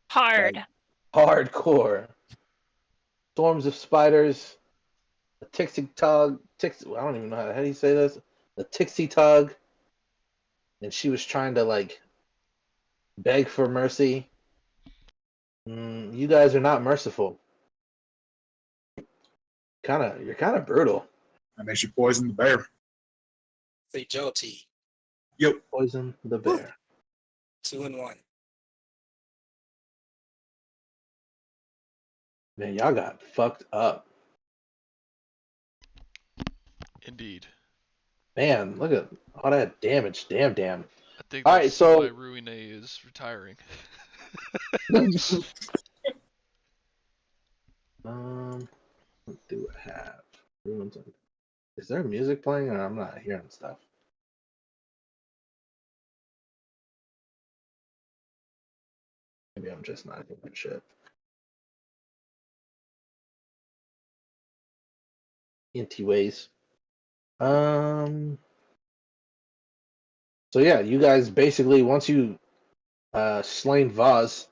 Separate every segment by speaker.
Speaker 1: Hard.
Speaker 2: like hardcore. Swarms of spiders, a tixie tug, I don't even know how do you say this? The tixie tug, and she was trying to like beg for mercy. You guys are not merciful. You're kind of brutal.
Speaker 3: That makes you poison the bear.
Speaker 4: Fatality.
Speaker 3: Yep.
Speaker 2: Poison the bear.
Speaker 4: 2-1.
Speaker 2: Man, y'all got fucked up.
Speaker 5: Indeed.
Speaker 2: Man, look at all that damage. Damn.
Speaker 5: I think
Speaker 2: All
Speaker 5: that's
Speaker 2: right, so
Speaker 5: why Ruine is retiring.
Speaker 2: what do I have? Is there music playing or I'm not hearing stuff? Maybe I'm just not hearing shit. Inty ways. So yeah, you guys basically once you slain Vaz.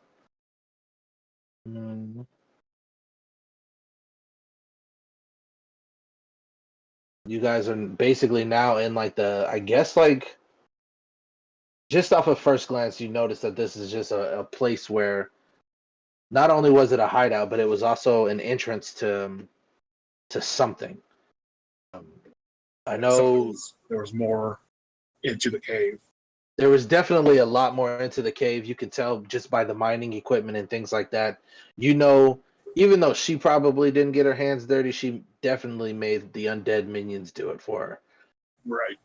Speaker 2: You guys are basically now in like I guess like just off of first glance, you notice that this is just a place where not only was it a hideout, but it was also an entrance to something. I know
Speaker 3: there was more into the cave.
Speaker 2: There was definitely a lot more into the cave. You could tell just by the mining equipment and things like that. You know, even though she probably didn't get her hands dirty, she definitely made the undead minions do it for her.
Speaker 3: Right.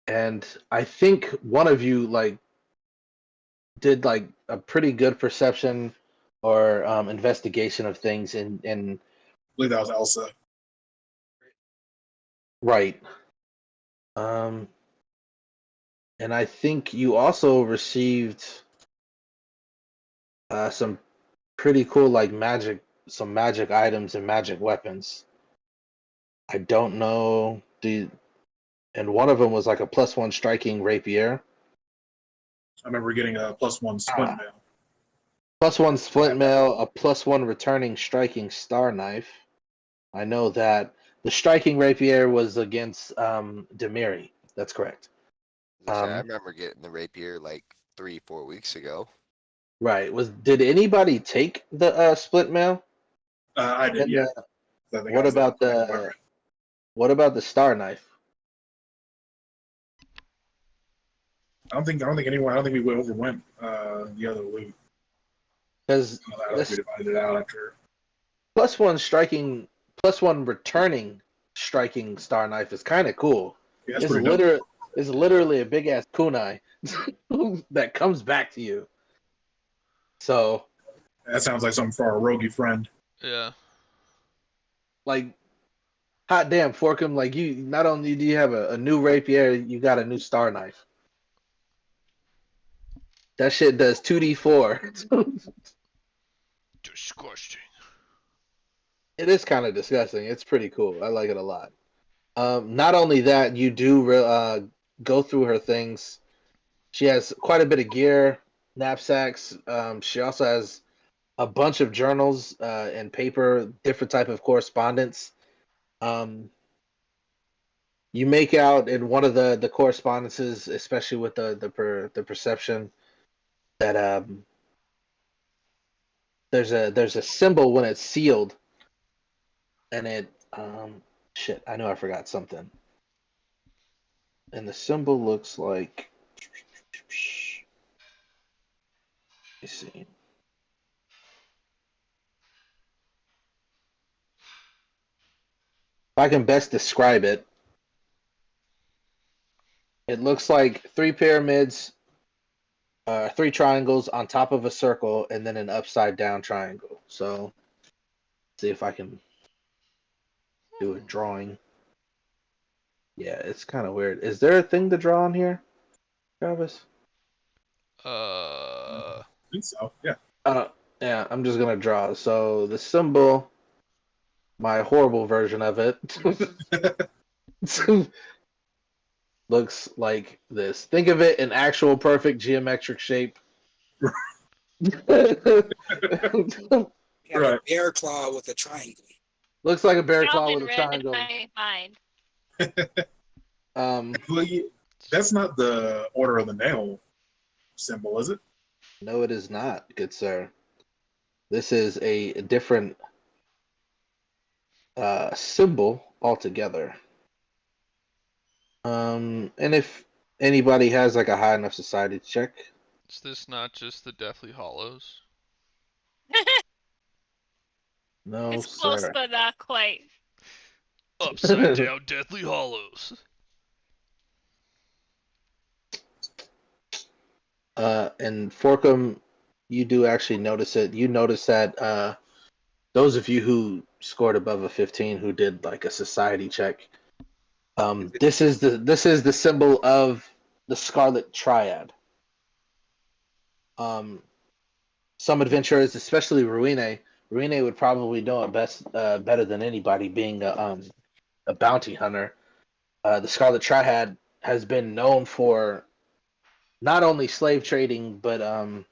Speaker 2: And I think one of you like did like a pretty good perception or investigation of things in
Speaker 3: I believe that was Elsa.
Speaker 2: Right. And I think you also received some pretty cool like some magic items and magic weapons. I don't know and one of them was like a +1 striking rapier.
Speaker 3: I remember getting a +1 splint mail.
Speaker 2: +1 splint mail, a +1 returning striking star knife. I know that the striking rapier was against Demiri. That's correct.
Speaker 6: I remember getting the rapier like 3-4 weeks ago.
Speaker 2: Right. Did anybody take the split mail?
Speaker 3: I did, yeah.
Speaker 2: What about the star knife?
Speaker 3: I don't think we overwent the other loot.
Speaker 2: Because
Speaker 3: we divided it out after.
Speaker 2: +1 striking, +1 returning striking star knife is kind of cool.
Speaker 3: Yeah,
Speaker 2: it's literally a big ass kunai that comes back to you. So
Speaker 3: that sounds like something for our roguey friend.
Speaker 5: Yeah.
Speaker 2: Like, hot damn, Forkum! Like you, not only do you have a new rapier, you got a new star knife. That shit does 2d4.
Speaker 5: Disgusting.
Speaker 2: It is kind of disgusting. It's pretty cool. I like it a lot. Not only that, you do go through her things. She has quite a bit of gear, knapsacks. She also has a bunch of journals and paper, different type of correspondence. You make out in one of the correspondences, especially with the perception, that there's a symbol when it's sealed, and it shit. I know I forgot something. And the symbol looks like. Let me see. If I can best describe it, it looks like 3 pyramids, 3 triangles on top of a circle, and then an upside down triangle. So, see if I can do a drawing. Yeah, it's kind of weird. Is there a thing to draw on here, Travis?
Speaker 3: I think so. Yeah.
Speaker 2: Yeah, I'm just gonna draw. So the symbol, my horrible version of it, looks like this. Think of it in actual perfect geometric shape.
Speaker 4: Like
Speaker 3: Right.
Speaker 4: a bear claw with a triangle.
Speaker 2: Looks like a bear claw
Speaker 1: Calvin
Speaker 2: with a
Speaker 1: read
Speaker 2: triangle.
Speaker 1: my mind.
Speaker 3: Well, that's not the Order of the Nail symbol, is it?
Speaker 2: No, it is not, good sir. This is a different symbol altogether. And if anybody has like a high enough society check,
Speaker 5: Is this not just the Deathly Hollows?
Speaker 2: no,
Speaker 1: It's close,
Speaker 2: sir.
Speaker 1: but not quite.
Speaker 5: Upside down Deathly Hollows.
Speaker 2: And Forkum, you do actually notice it. You notice that those of you who scored above a 15 who did like a society check, this is the symbol of the Scarlet Triad. Some adventurers, especially Ruine would probably know it best, better than anybody, being a bounty hunter. The Scarlet Triad has been known for not only slave trading, but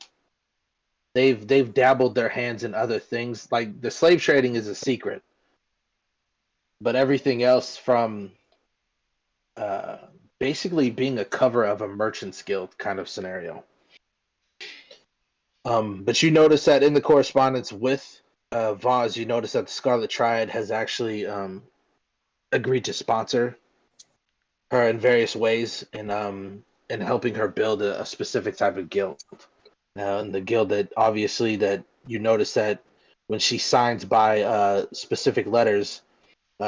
Speaker 2: they've dabbled their hands in other things. Like the slave trading is a secret, but everything else from uh, basically being a cover of a merchant's guild kind of scenario. But you notice that in the correspondence with Voz, you notice that the Scarlet Triad has actually agreed to sponsor her in various ways in helping her build a specific type of guild. And the guild that obviously that you notice that when she signs by specific letters,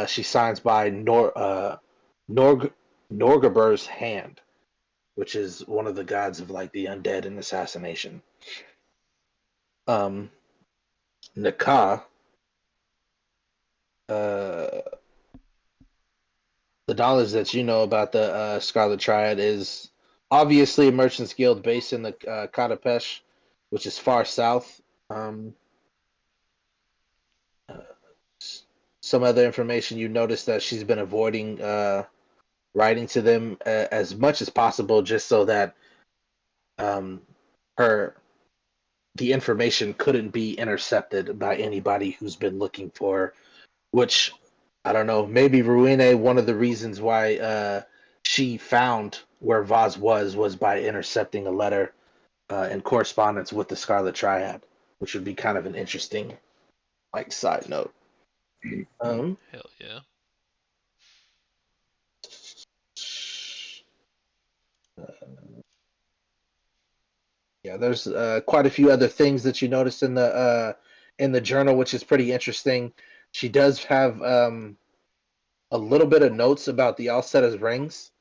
Speaker 2: she signs by Norgaber's hand, which is one of the gods of like the undead and assassination. Naka, the knowledge that you know about the Scarlet Triad is obviously a merchant's guild based in the Katapesh, which is far south. Uh, some other information, you notice that she's been avoiding writing to them as much as possible, just so that her the information couldn't be intercepted by anybody who's been looking for. Which I don't know. Maybe Ruine. One of the reasons why she found where Vaz was by intercepting a letter in correspondence with the Scarlet Triad, which would be kind of an interesting like side note. Um,
Speaker 5: Hell yeah.
Speaker 2: yeah, there's quite a few other things that you notice in the journal, which is pretty interesting. She does have a little bit of notes about the Alcetta's rings,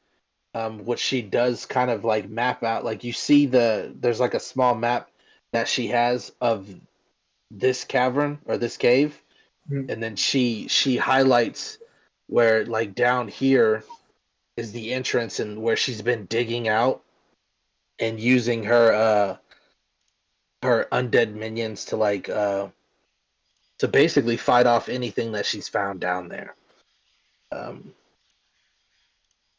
Speaker 2: which she does kind of like map out. Like you see there's like a small map that she has of this cavern or this cave, and then she highlights where like down here is the entrance and where she's been digging out and using her undead minions to like to basically fight off anything that she's found down there. Um,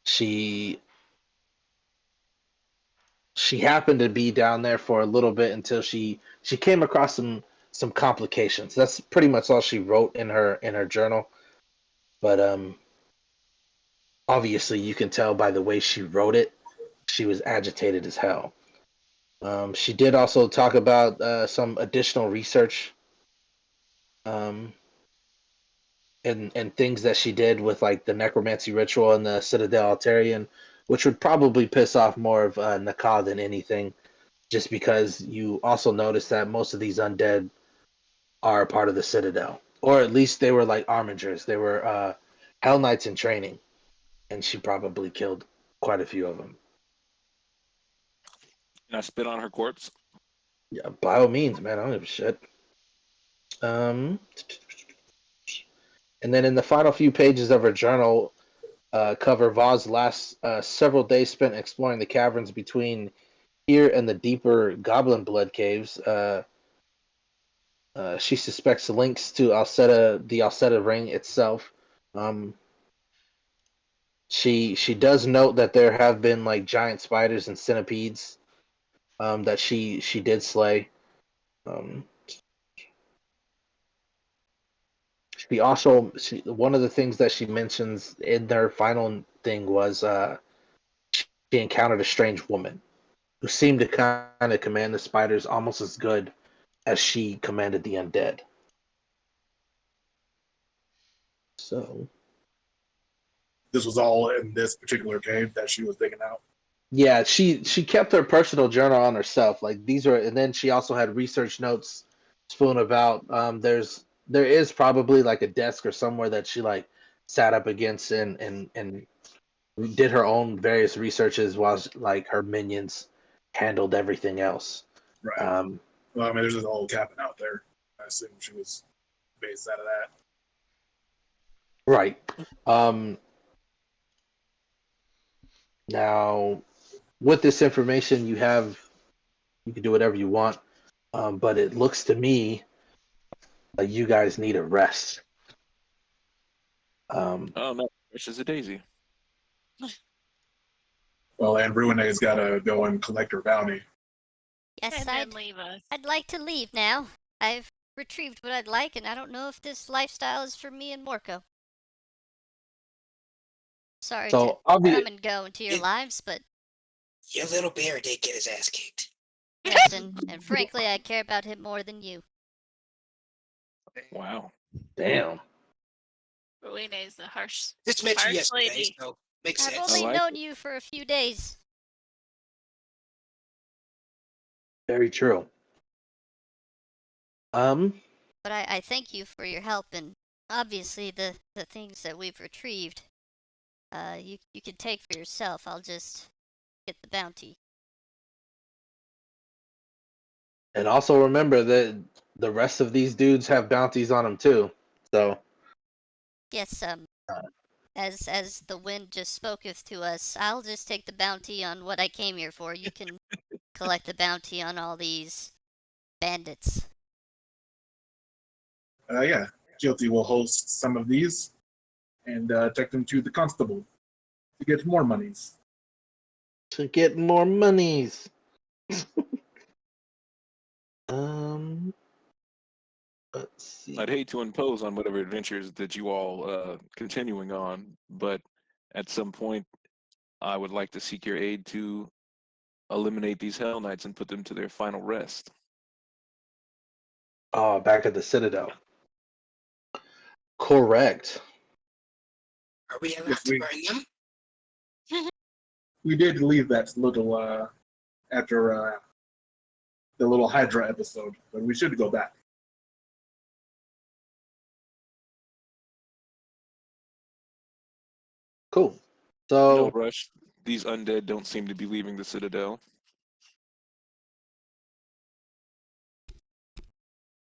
Speaker 2: she she happened to be down there for a little bit until she came across some complications. That's pretty much all she wrote in her journal. But obviously you can tell by the way she wrote it, she was agitated as hell. She did also talk about some additional research um, and things that she did with like the necromancy ritual and the Citadel Altarian, which would probably piss off more of Naka than anything, just because you also notice that most of these undead are a part of the Citadel, or at least they were like armigers. They were Hell Knights in training, and she probably killed quite a few of them.
Speaker 7: Can I spit on her corpse?
Speaker 2: Yeah, by all means, man. I don't give a shit. Um, and then in the final few pages of her journal, cover Vaz's last several days spent exploring the caverns between here and the deeper Goblin Blood caves. She suspects links to the Alcetta ring itself. Um, she does note that there have been like giant spiders and centipedes that she did slay. Um, one of the things that she mentions in their final thing was she encountered a strange woman who seemed to kind of command the spiders almost as good as she commanded the undead. So
Speaker 3: This was all in this particular cave that she was digging out.
Speaker 2: yeah, she kept her personal journal on herself. Like these are, and then she also had research notes spoon about. There is probably like a desk or somewhere that she like sat up against and did her own various researches while like her minions handled everything else.
Speaker 3: Right.
Speaker 2: Um,
Speaker 3: Well, I mean, there's just a whole cabin out there. I assume she was based out of that.
Speaker 2: right. Now, with this information, you can do whatever you want. But it looks to me like you guys need a rest.
Speaker 1: Oh no, fresh as a daisy.
Speaker 3: Well, and Ruine's got to go and collect her bounty.
Speaker 7: Yes,
Speaker 8: And then leave us.
Speaker 7: I'd like to leave now. I've retrieved what I'd like, and I don't know if this lifestyle is for me and Morco. Sorry to
Speaker 2: So I'll be
Speaker 7: come and go into your lives, but
Speaker 4: Your little bear did get his ass kicked.
Speaker 7: yes, and frankly, I care about him more than you.
Speaker 1: Wow.
Speaker 2: damn.
Speaker 8: Rowena is a harsh.
Speaker 4: This met you
Speaker 8: Harsh
Speaker 4: yesterday,
Speaker 8: lady.
Speaker 4: so makes
Speaker 7: I've
Speaker 4: sense.
Speaker 7: only
Speaker 1: like
Speaker 7: known you for a few days.
Speaker 2: Very true.
Speaker 7: But I thank you for your help, and obviously the things that we've retrieved, you can take for yourself. I'll just get the bounty.
Speaker 2: And also remember that the rest of these dudes have bounties on them too. So
Speaker 7: Yes, as the wind just spoketh to us, I'll just take the bounty on what I came here for. You can collect the bounty on all these bandits.
Speaker 3: Yeah, Guilty will host some of these and take them to the constable to get more monies.
Speaker 2: to get more monies. um, let's see.
Speaker 1: I'd hate to impose on whatever adventures that you all continuing on, but at some point, I would like to seek your aid to eliminate these Hell Knights and put them to their final rest.
Speaker 2: Oh, back at the Citadel. Correct.
Speaker 4: Are we allowed
Speaker 3: Yes,
Speaker 4: to burn them?
Speaker 3: We did leave that little after the little Hydra episode, but we should go back.
Speaker 2: Cool.
Speaker 1: No
Speaker 2: So
Speaker 1: rush. These undead don't seem to be leaving the Citadel.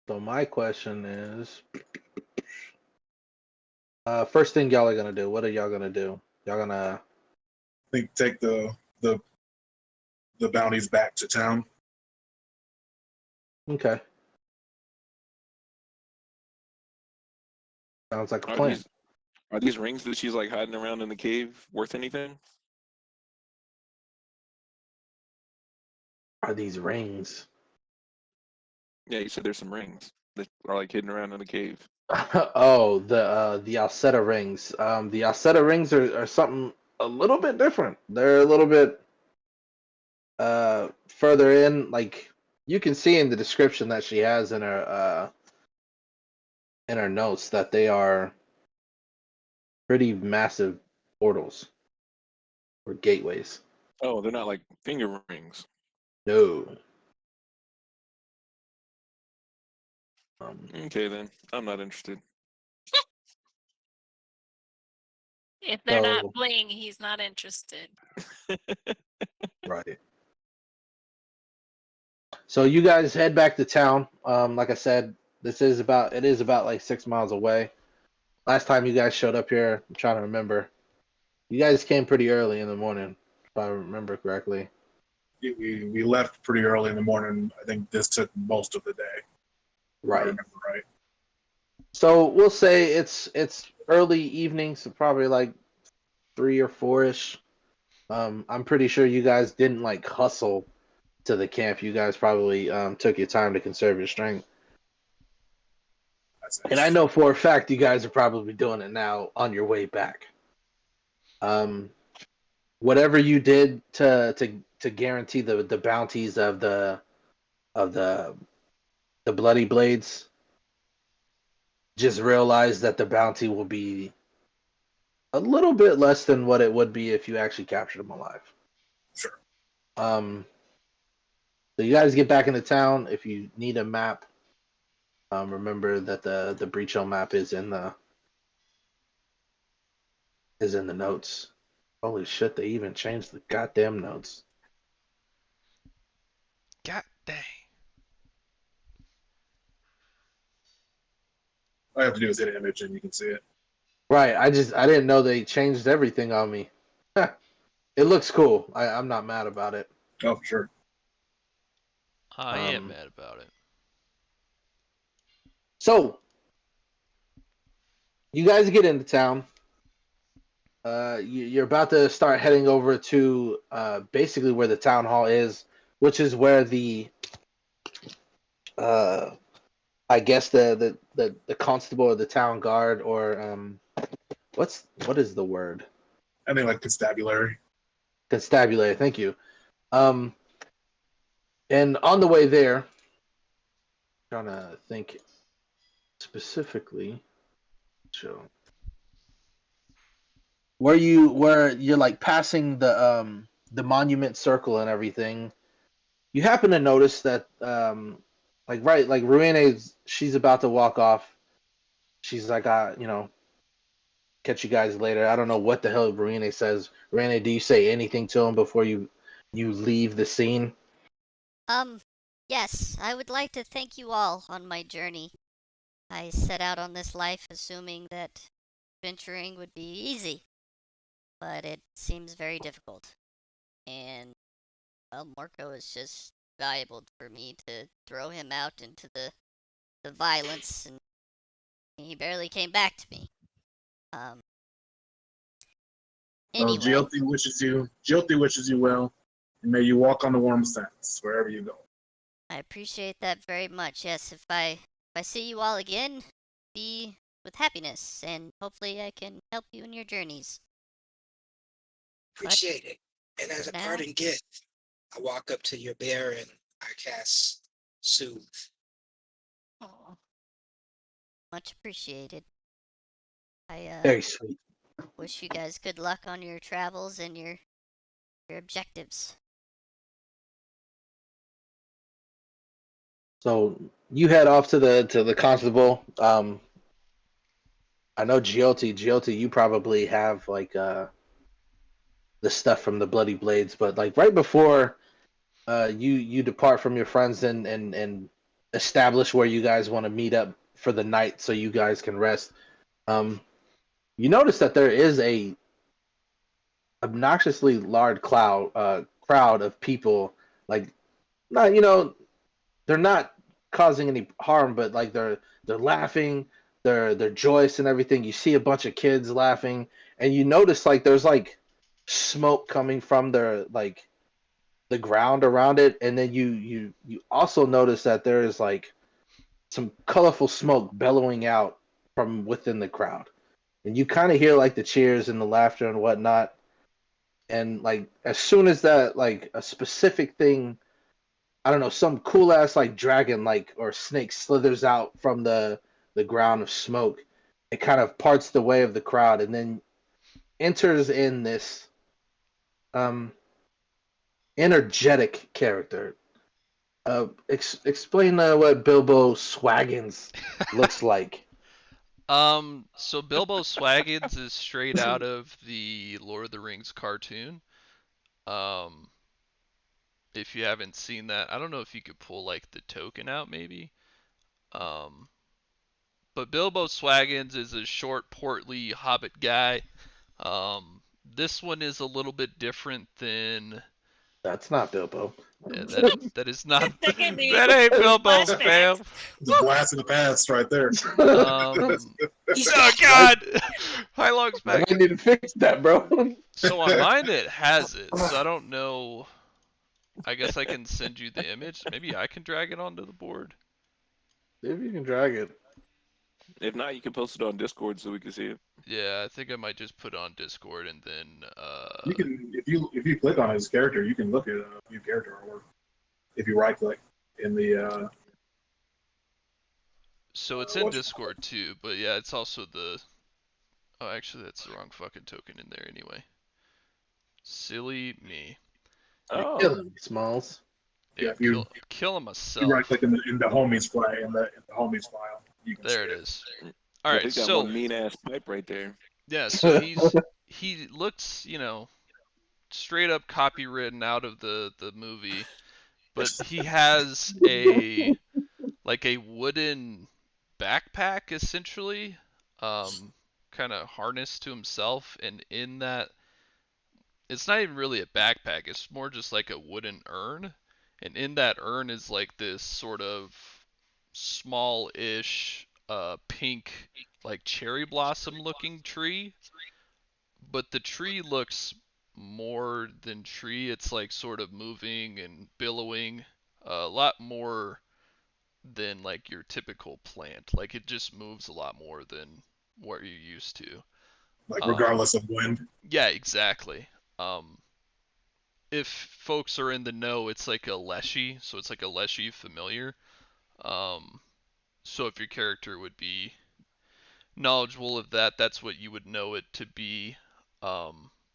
Speaker 2: So my question is, first thing y'all are gonna do. What are y'all gonna do? Y'all gonna
Speaker 3: I think take the bounties back to town.
Speaker 2: okay? Sounds like a
Speaker 1: Are
Speaker 2: plan.
Speaker 1: these rings that she's like hiding around in the cave worth anything?
Speaker 2: Are these rings?
Speaker 1: Yeah, you said there's some rings that are like hidden around in the cave.
Speaker 2: Oh, the Alceta rings. The Alceta rings are something a little bit different. They're a little bit further in. Like you can see in the description that she has in her notes that they are pretty massive portals or gateways.
Speaker 1: Oh, they're not like finger rings.
Speaker 2: No.
Speaker 1: Okay, then I'm not interested.
Speaker 8: If they're
Speaker 2: So-
Speaker 8: not bling, he's not interested.
Speaker 2: Right. So you guys head back to town. Like I said, it is about like 6 miles away. Last time you guys showed up here, I'm trying to remember. You guys came pretty early in the morning, if I remember correctly.
Speaker 3: We left pretty early in the morning. I think this took most of the day. If I
Speaker 2: Right.
Speaker 3: remember right.
Speaker 2: So we'll say it's early evening, so probably like 3 or 4ish. I'm pretty sure you guys didn't like hustle to the camp, you guys probably took your time to conserve your strength.
Speaker 3: That's
Speaker 2: And I know for a fact you guys are probably doing it now on your way back. Whatever you did to guarantee the bounties of the Bloody Blades, just realize that the bounty will be a little bit less than what it would be if you actually captured them alive.
Speaker 3: Sure.
Speaker 2: So you guys get back into town. If you need a map, remember that the Breach Hill map is in the notes. Holy shit! They even changed the goddamn notes.
Speaker 5: God dang.
Speaker 3: All I have to do is hit an image and you can see it.
Speaker 2: Right. I didn't know they changed everything on me. It looks cool. I'm not mad about it.
Speaker 3: Oh, for sure.
Speaker 5: I am
Speaker 2: Um,
Speaker 5: mad about it.
Speaker 2: So you guys get into town. You're about to start heading over to basically where the town hall is, which is where the I guess the constable or the town guard or what is the word?
Speaker 3: I think like constabulary.
Speaker 2: Constabulary. Thank you. And on the way there, trying to think specifically. So where you're like passing the monument circle and everything, you happen to notice that like Ruene's, she's about to walk off. She's like, catch you guys later. I don't know what the hell Ruene says. Ruene, do you say anything to him before you leave the scene?
Speaker 7: Yes, I would like to thank you all on my journey. I set out on this life assuming that adventuring would be easy, but it seems very difficult. And, well, Marco is just valuable for me to throw him out into the violence, and he barely came back to me.
Speaker 3: Well,
Speaker 7: Anyway,
Speaker 3: GLT wishes you well, and may you walk on the warm sands wherever you go.
Speaker 7: I appreciate that very much. Yes, if I see you all again, be with happiness, and hopefully I can help you in your journeys.
Speaker 4: Appreciate it. And as a
Speaker 7: Now-
Speaker 4: parting gift, I walk up to your bear and I cast Soothe.
Speaker 8: Oh,
Speaker 7: Much appreciated. I
Speaker 2: Very sweet.
Speaker 7: wish you guys good luck on your travels and your objectives.
Speaker 2: So you head off to the constable. I know GLT, you probably have like the stuff from the Bloody Blades, but like right before you depart from your friends and establish where you guys want to meet up for the night so you guys can rest. You notice that there is a obnoxiously large crowd of people, like not they're not causing any harm, but like they're laughing, they're joyous and everything. You see a bunch of kids laughing, and you notice like there's like smoke coming from their like the ground around it, and then you also notice that there is like some colorful smoke bellowing out from within the crowd, and you kind of hear like the cheers and the laughter and whatnot. And like as soon as that like a specific thing, I don't know, some cool ass like dragon like or snake slithers out from the ground of smoke, it kind of parts the way of the crowd and then enters in this energetic character. Explain what Bilbo Swaggins looks like.
Speaker 5: So Bilbo Swaggins is straight out of the Lord of the Rings cartoon. If you haven't seen that, I don't know if you could pull like the token out maybe. But Bilbo Swaggins is a short, portly hobbit guy. This one is a little bit different than.
Speaker 2: That's not Bilbo.
Speaker 5: Yeah, that is not.
Speaker 8: Secondly,
Speaker 5: That ain't Bilbo,
Speaker 8: flashback.
Speaker 5: fam.
Speaker 3: It's a blast in the past right there.
Speaker 4: He's
Speaker 5: Oh
Speaker 4: got
Speaker 5: God! Hi, Long's
Speaker 2: I
Speaker 5: back.
Speaker 2: need to fix that, bro.
Speaker 5: So on mine it has it, so I don't know. I guess I can send you the image. Maybe I can drag it onto the board.
Speaker 2: See if you can drag it.
Speaker 1: If not, you can post it on Discord so we can see it.
Speaker 5: Yeah, I think I might just put it on Discord and then
Speaker 3: You can, if you click on his character, you can look at view character artwork. If you right click in the
Speaker 5: so it's in
Speaker 3: what's-
Speaker 5: Discord too, but yeah, it's also the oh actually that's the wrong fucking token in there anyway. Silly me.
Speaker 1: Oh,
Speaker 2: Killing me, Smalls.
Speaker 3: Yeah,
Speaker 5: Yeah,
Speaker 3: if you-
Speaker 5: killing
Speaker 3: you
Speaker 5: myself.
Speaker 3: right click in the homies file in the homies file. You can
Speaker 5: There
Speaker 3: see
Speaker 5: it is.
Speaker 1: yeah,
Speaker 5: Alright,
Speaker 1: he's got
Speaker 5: so
Speaker 1: one mean ass pipe right there.
Speaker 5: yeah, so he looks, you know, straight up copywritten out of the movie, but he has a like a wooden backpack essentially, kind of harnessed to himself, and in that it's not even really a backpack, it's more just like a wooden urn, and in that urn is like this sort of small-ish pink like cherry blossom looking tree, but the tree looks more than tree. It's like sort of moving and billowing a lot more than like your typical plant. Like it just moves a lot more than what you're used to.
Speaker 3: like regardless of wind.
Speaker 5: Yeah, exactly. Um, if folks are in the know, it's like a Leshy, so it's like a Leshy familiar. Um, so if your character would be knowledgeable of that, that's what you would know it to be.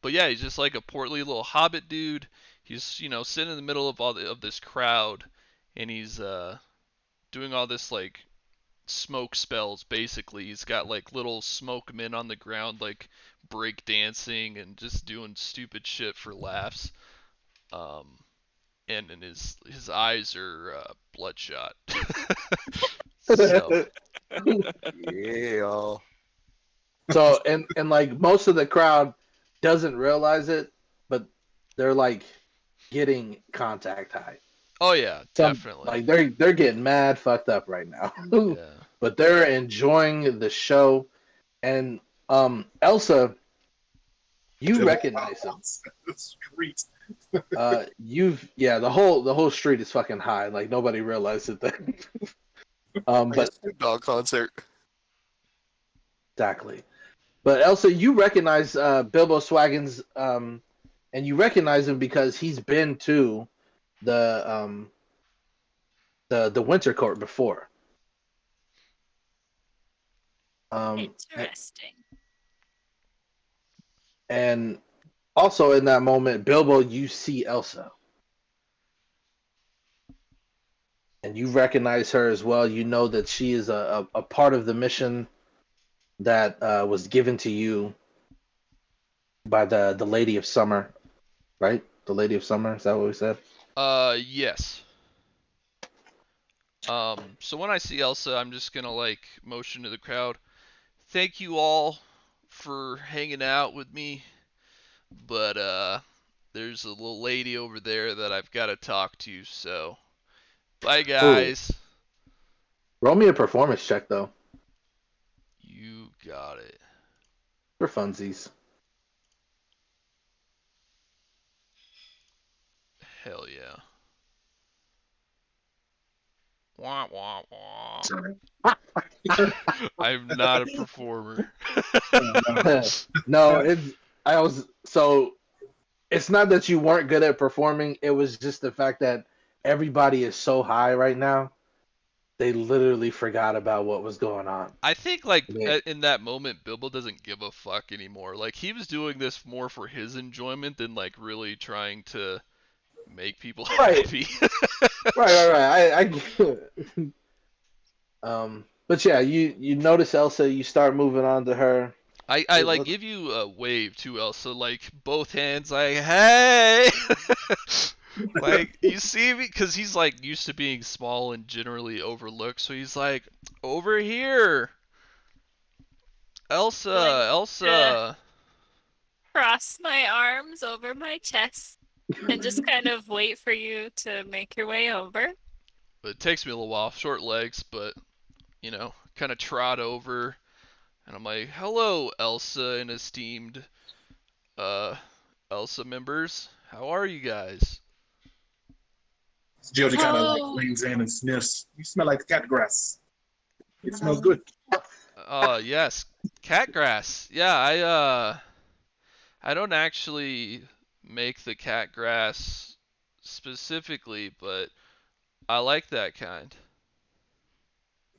Speaker 5: But yeah, he's just like a portly little hobbit dude. He's, you know, sitting in the middle of of this crowd, and he's doing all this like smoke spells. Basically, he's got like little smoke men on the ground, like break dancing and just doing stupid shit for laughs. Um, and his eyes are bloodshot. So
Speaker 6: Yeah.
Speaker 2: So and like most of the crowd doesn't realize it, but they're like getting contact high.
Speaker 5: oh yeah,
Speaker 2: Some,
Speaker 5: definitely.
Speaker 2: like they're getting mad fucked up right now.
Speaker 5: Yeah.
Speaker 2: But they're enjoying the show. And Elsa, you recognize him.
Speaker 3: The street.
Speaker 2: The whole street is fucking high. Like nobody realized it then. But
Speaker 6: Snoop Dogg concert.
Speaker 2: exactly. But Elsa, you recognize Bilbo Swaggins, and you recognize him because he's been to the Winter Court before.
Speaker 8: Interesting.
Speaker 2: And also in that moment, Bilbo, you see Elsa. And you recognize her as well. You know that she is a part of the mission that was given to you by the Lady of Summer, right? The Lady of Summer, is that what we said?
Speaker 5: Yes. So when I see Elsa, I'm just gonna like motion to the crowd. Thank you all for hanging out with me, but there's a little lady over there that I've got to talk to. So, bye guys.
Speaker 2: Roll me a performance check though,
Speaker 5: You got it.
Speaker 2: for funsies.
Speaker 5: Hell yeah. Wah wah wah. I'm not a performer.
Speaker 2: No, it's not that you weren't good at performing, it was just the fact that everybody is so high right now. They literally forgot about what was going on.
Speaker 5: I think like
Speaker 2: Yeah.
Speaker 5: in that moment, Bilbo doesn't give a fuck anymore. Like he was doing this more for his enjoyment than like really trying to make people
Speaker 2: Right.
Speaker 5: happy.
Speaker 2: Right. I get it. But yeah, you notice Elsa, you start moving on to her.
Speaker 5: I
Speaker 2: It
Speaker 5: like
Speaker 2: looks-
Speaker 5: give you a wave too, Elsa, like both hands, like hey, like you see me, because he's like used to being small and generally overlooked, so he's like over here, Elsa,
Speaker 8: Like,
Speaker 5: Elsa.
Speaker 8: Cross my arms over my chest and just kind of wait for you to make your way over.
Speaker 5: But it takes me a little while, short legs, but you know, kind of trot over, and I'm like, hello, Elsa and esteemed Elsa members, how are you guys?
Speaker 3: Jody kind of
Speaker 8: Oh.
Speaker 3: leans in and sniffs. You smell like cat grass. It smells good.
Speaker 5: Yes, cat grass. Yeah, I don't actually make the cat grass specifically, but I like that kind.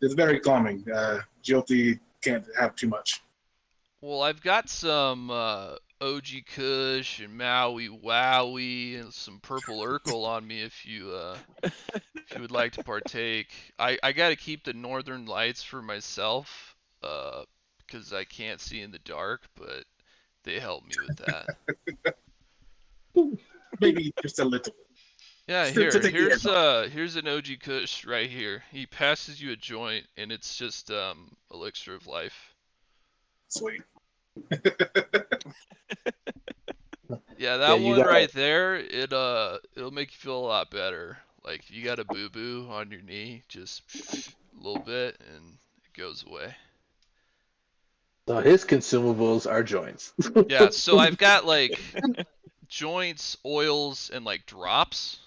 Speaker 3: It's very calming. Jyoti can't have too much.
Speaker 5: Well, I've got some OG Kush and Maui Wowie and some Purple Urkel on me if you would like to partake. I got to keep the Northern Lights for myself because I can't see in the dark, but they help me with that.
Speaker 3: Maybe just a little.
Speaker 5: Yeah,
Speaker 3: Still
Speaker 5: here,
Speaker 3: to take the edge
Speaker 5: here's an OG Kush right here. He passes you a joint, and it's just elixir of life.
Speaker 3: Sweet.
Speaker 5: Yeah, that
Speaker 2: you
Speaker 5: one
Speaker 2: gotta-
Speaker 5: right there, it'll make you feel a lot better. Like if you got a boo boo on your knee, just a little bit, and it goes away.
Speaker 2: So his consumables are joints.
Speaker 5: Yeah, so I've got like joints, oils, and like drops.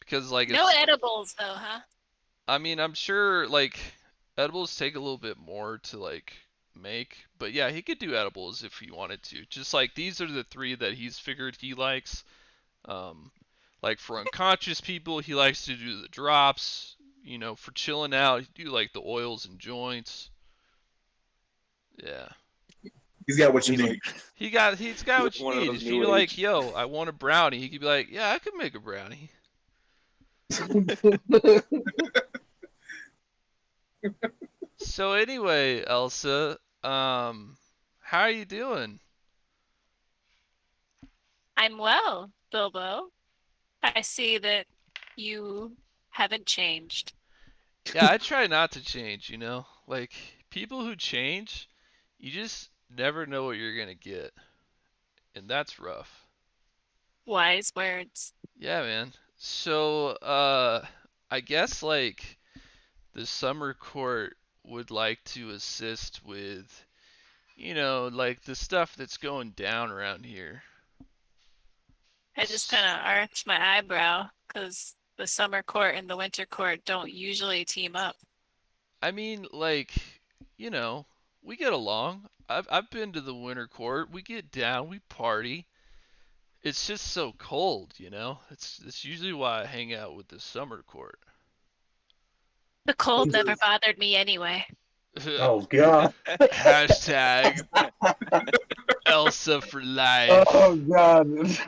Speaker 5: Because like
Speaker 8: No
Speaker 5: if
Speaker 8: edibles though, huh?
Speaker 5: I mean, I'm sure like edibles take a little bit more to like make, but yeah, he could do edibles if he wanted to. Just like these are the three that he's figured he likes. Like for unconscious people, he likes to do the drops. You know, for chilling out, he do like the oils and joints. Yeah.
Speaker 3: He's got what you
Speaker 1: He's
Speaker 3: need.
Speaker 5: He's got what you
Speaker 1: One of
Speaker 5: need.
Speaker 1: those
Speaker 5: If
Speaker 1: new
Speaker 5: you're like,
Speaker 1: age.
Speaker 5: yo, I want a brownie, he could be like, yeah, I could make a brownie. So anyway, Elsa, how are you doing?
Speaker 8: I'm well, Bilbo. I see that you haven't changed.
Speaker 5: Yeah, I try not to change, you know? Like, people who change, you just never know what you're gonna get. And that's rough.
Speaker 8: Wise words.
Speaker 5: Yeah, man. So, I guess, like, the summer court would like to assist with, you know, like, the stuff that's going down around here.
Speaker 8: I just kind of arched my eyebrow because the summer court and the winter court don't usually team up.
Speaker 5: I mean, like, you know, we get along. I've been to the winter court. We get down, we party. It's just so cold, you know? It's usually why I hang out with the summer court.
Speaker 8: The cold never bothered me anyway.
Speaker 2: Oh god.
Speaker 5: Hashtag Elsa for life.
Speaker 2: Oh god.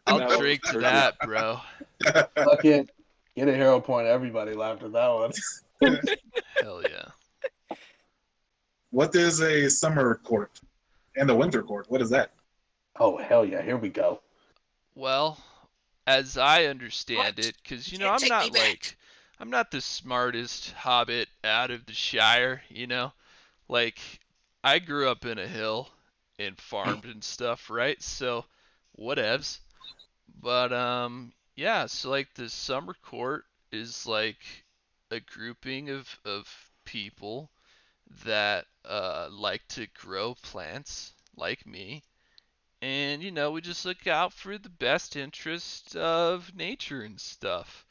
Speaker 5: I'll
Speaker 1: That was
Speaker 5: drink to
Speaker 1: perfect.
Speaker 5: that, bro.
Speaker 2: Fucking get a hero point. Everybody laughed at that one.
Speaker 5: Hell yeah.
Speaker 3: What is a summer court and a winter court? What is that?
Speaker 2: Oh hell yeah! Here we go.
Speaker 5: Well, as I understand
Speaker 4: What?
Speaker 5: it, because you
Speaker 4: You
Speaker 5: know
Speaker 4: can't
Speaker 5: I'm
Speaker 4: take me
Speaker 5: not
Speaker 4: back.
Speaker 5: like I'm not the smartest hobbit out of the Shire, you know? Like I grew up in a hill and farmed and stuff, right? So whatevs. But yeah, so like the summer court is like a grouping of people that like to grow plants like me. And you know, we just look out for the best interest of nature and stuff.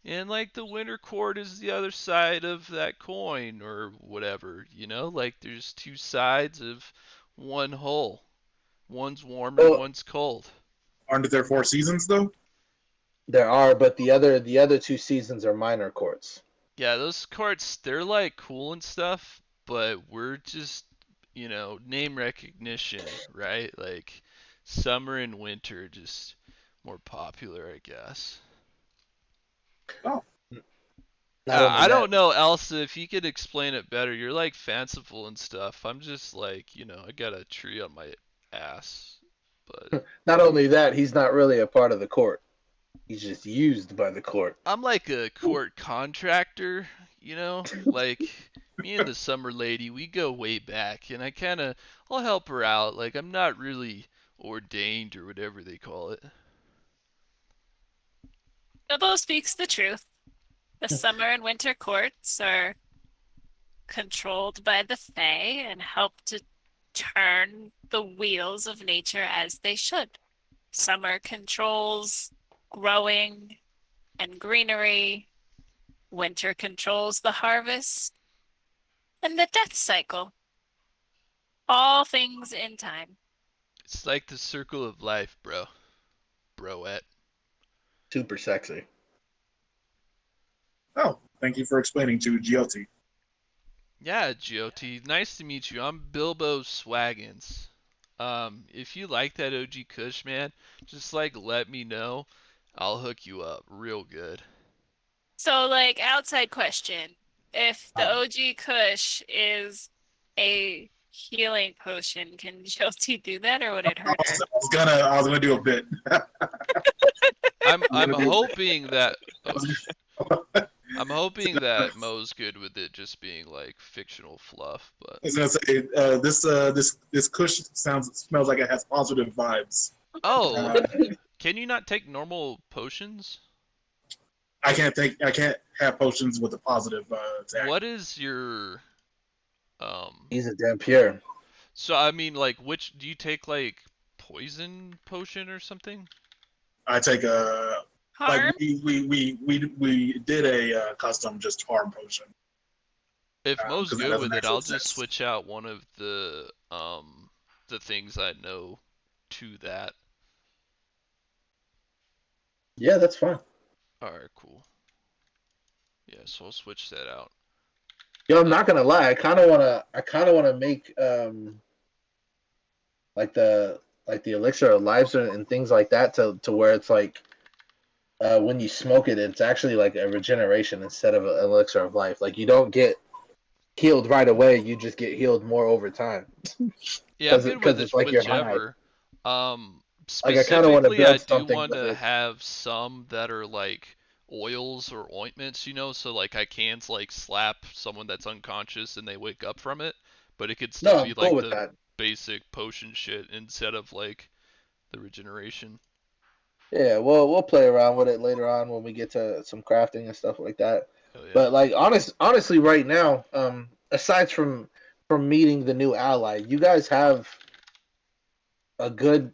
Speaker 5: And like the winter court is the other side of that coin or whatever, you know? Like there's two sides of one whole. One's warm and
Speaker 2: Well-
Speaker 5: one's cold.
Speaker 3: Aren't there 4 seasons though?
Speaker 2: There are, but the other two seasons are minor courts.
Speaker 5: Yeah, those courts, they're like cool and stuff, but we're just, you know, name recognition, right? Like summer and winter just more popular, I guess.
Speaker 2: Not
Speaker 5: I
Speaker 2: only
Speaker 5: don't
Speaker 2: that,
Speaker 5: know, Elsa, if you could explain it better. You're like fanciful and stuff. I'm just like, you know, I got a tree on my ass. But
Speaker 2: Not only that, he's not really a part of the court. He's just used by the court.
Speaker 5: I'm like a court contractor, you know? Like me and the summer lady, we go way back and I'll help her out. Like I'm not really ordained or whatever they call it.
Speaker 8: Bilbo speaks the truth. The summer and winter courts are controlled by the Fae and help to turn the wheels of nature as they should. Summer controls growing and greenery. Winter controls the harvest and the death cycle. All things in time.
Speaker 5: It's like the circle of life, bro. Broette.
Speaker 2: Super sexy.
Speaker 3: Oh, thank you for explaining to GLT.
Speaker 5: Yeah, GOT. Nice to meet you. I'm Bilbo Swaggins. If you like that OG Kush, man, just like let me know. I'll hook you up real good.
Speaker 8: So, like, outside question. If the
Speaker 2: Uh.
Speaker 8: OG Kush is a healing potion, can Josie do that or would it hurt her?
Speaker 3: I was gonna do a bit.
Speaker 5: I'm
Speaker 3: gonna do-
Speaker 5: hoping that
Speaker 3: I was
Speaker 5: I'm hoping that Mo's good with it just being like fictional fluff, but
Speaker 3: gonna say this Kush smells like it has positive vibes.
Speaker 5: oh, can you not take normal potions?
Speaker 3: I can't have potions with a positive tag.
Speaker 5: What is your
Speaker 2: He's a damn pure.
Speaker 5: so I mean like which do you take like poison potion or something?
Speaker 3: I take a
Speaker 8: Harm?
Speaker 3: like we did a custom just harm potion.
Speaker 5: If Mo's
Speaker 3: 'cause that
Speaker 5: good
Speaker 3: doesn't
Speaker 5: with it,
Speaker 3: actually
Speaker 5: I'll just
Speaker 3: exist.
Speaker 5: switch out one of the things I know to that.
Speaker 2: Yeah, that's fine.
Speaker 5: Alright, cool. Yeah, so I'll switch that out.
Speaker 2: Yo, I'm not gonna lie. I kind of wanna make like the elixir of lives and things like that to where it's like when you smoke it, it's actually like a regeneration instead of an elixir of life. Like you don't get healed right away; you just get healed more over time.
Speaker 5: Yeah, I'm
Speaker 2: 'Cause
Speaker 5: good with
Speaker 2: it's like you're high.
Speaker 5: whichever.
Speaker 2: Like I kind of want to
Speaker 5: Specifically, I
Speaker 2: build
Speaker 5: do
Speaker 2: something
Speaker 5: want
Speaker 2: with
Speaker 5: to
Speaker 2: it.
Speaker 5: have some that are like oils or ointments, you know, so like I can't like slap someone that's unconscious and they wake up from it, but it could still
Speaker 2: No,
Speaker 5: be
Speaker 2: I'm cool
Speaker 5: like
Speaker 2: with
Speaker 5: the
Speaker 2: that.
Speaker 5: basic potion shit instead of like the regeneration.
Speaker 2: Yeah, we'll play around with it later on when we get to some crafting and stuff like that.
Speaker 5: Oh yeah.
Speaker 2: But like honestly, right now, aside from meeting the new ally, you guys have a good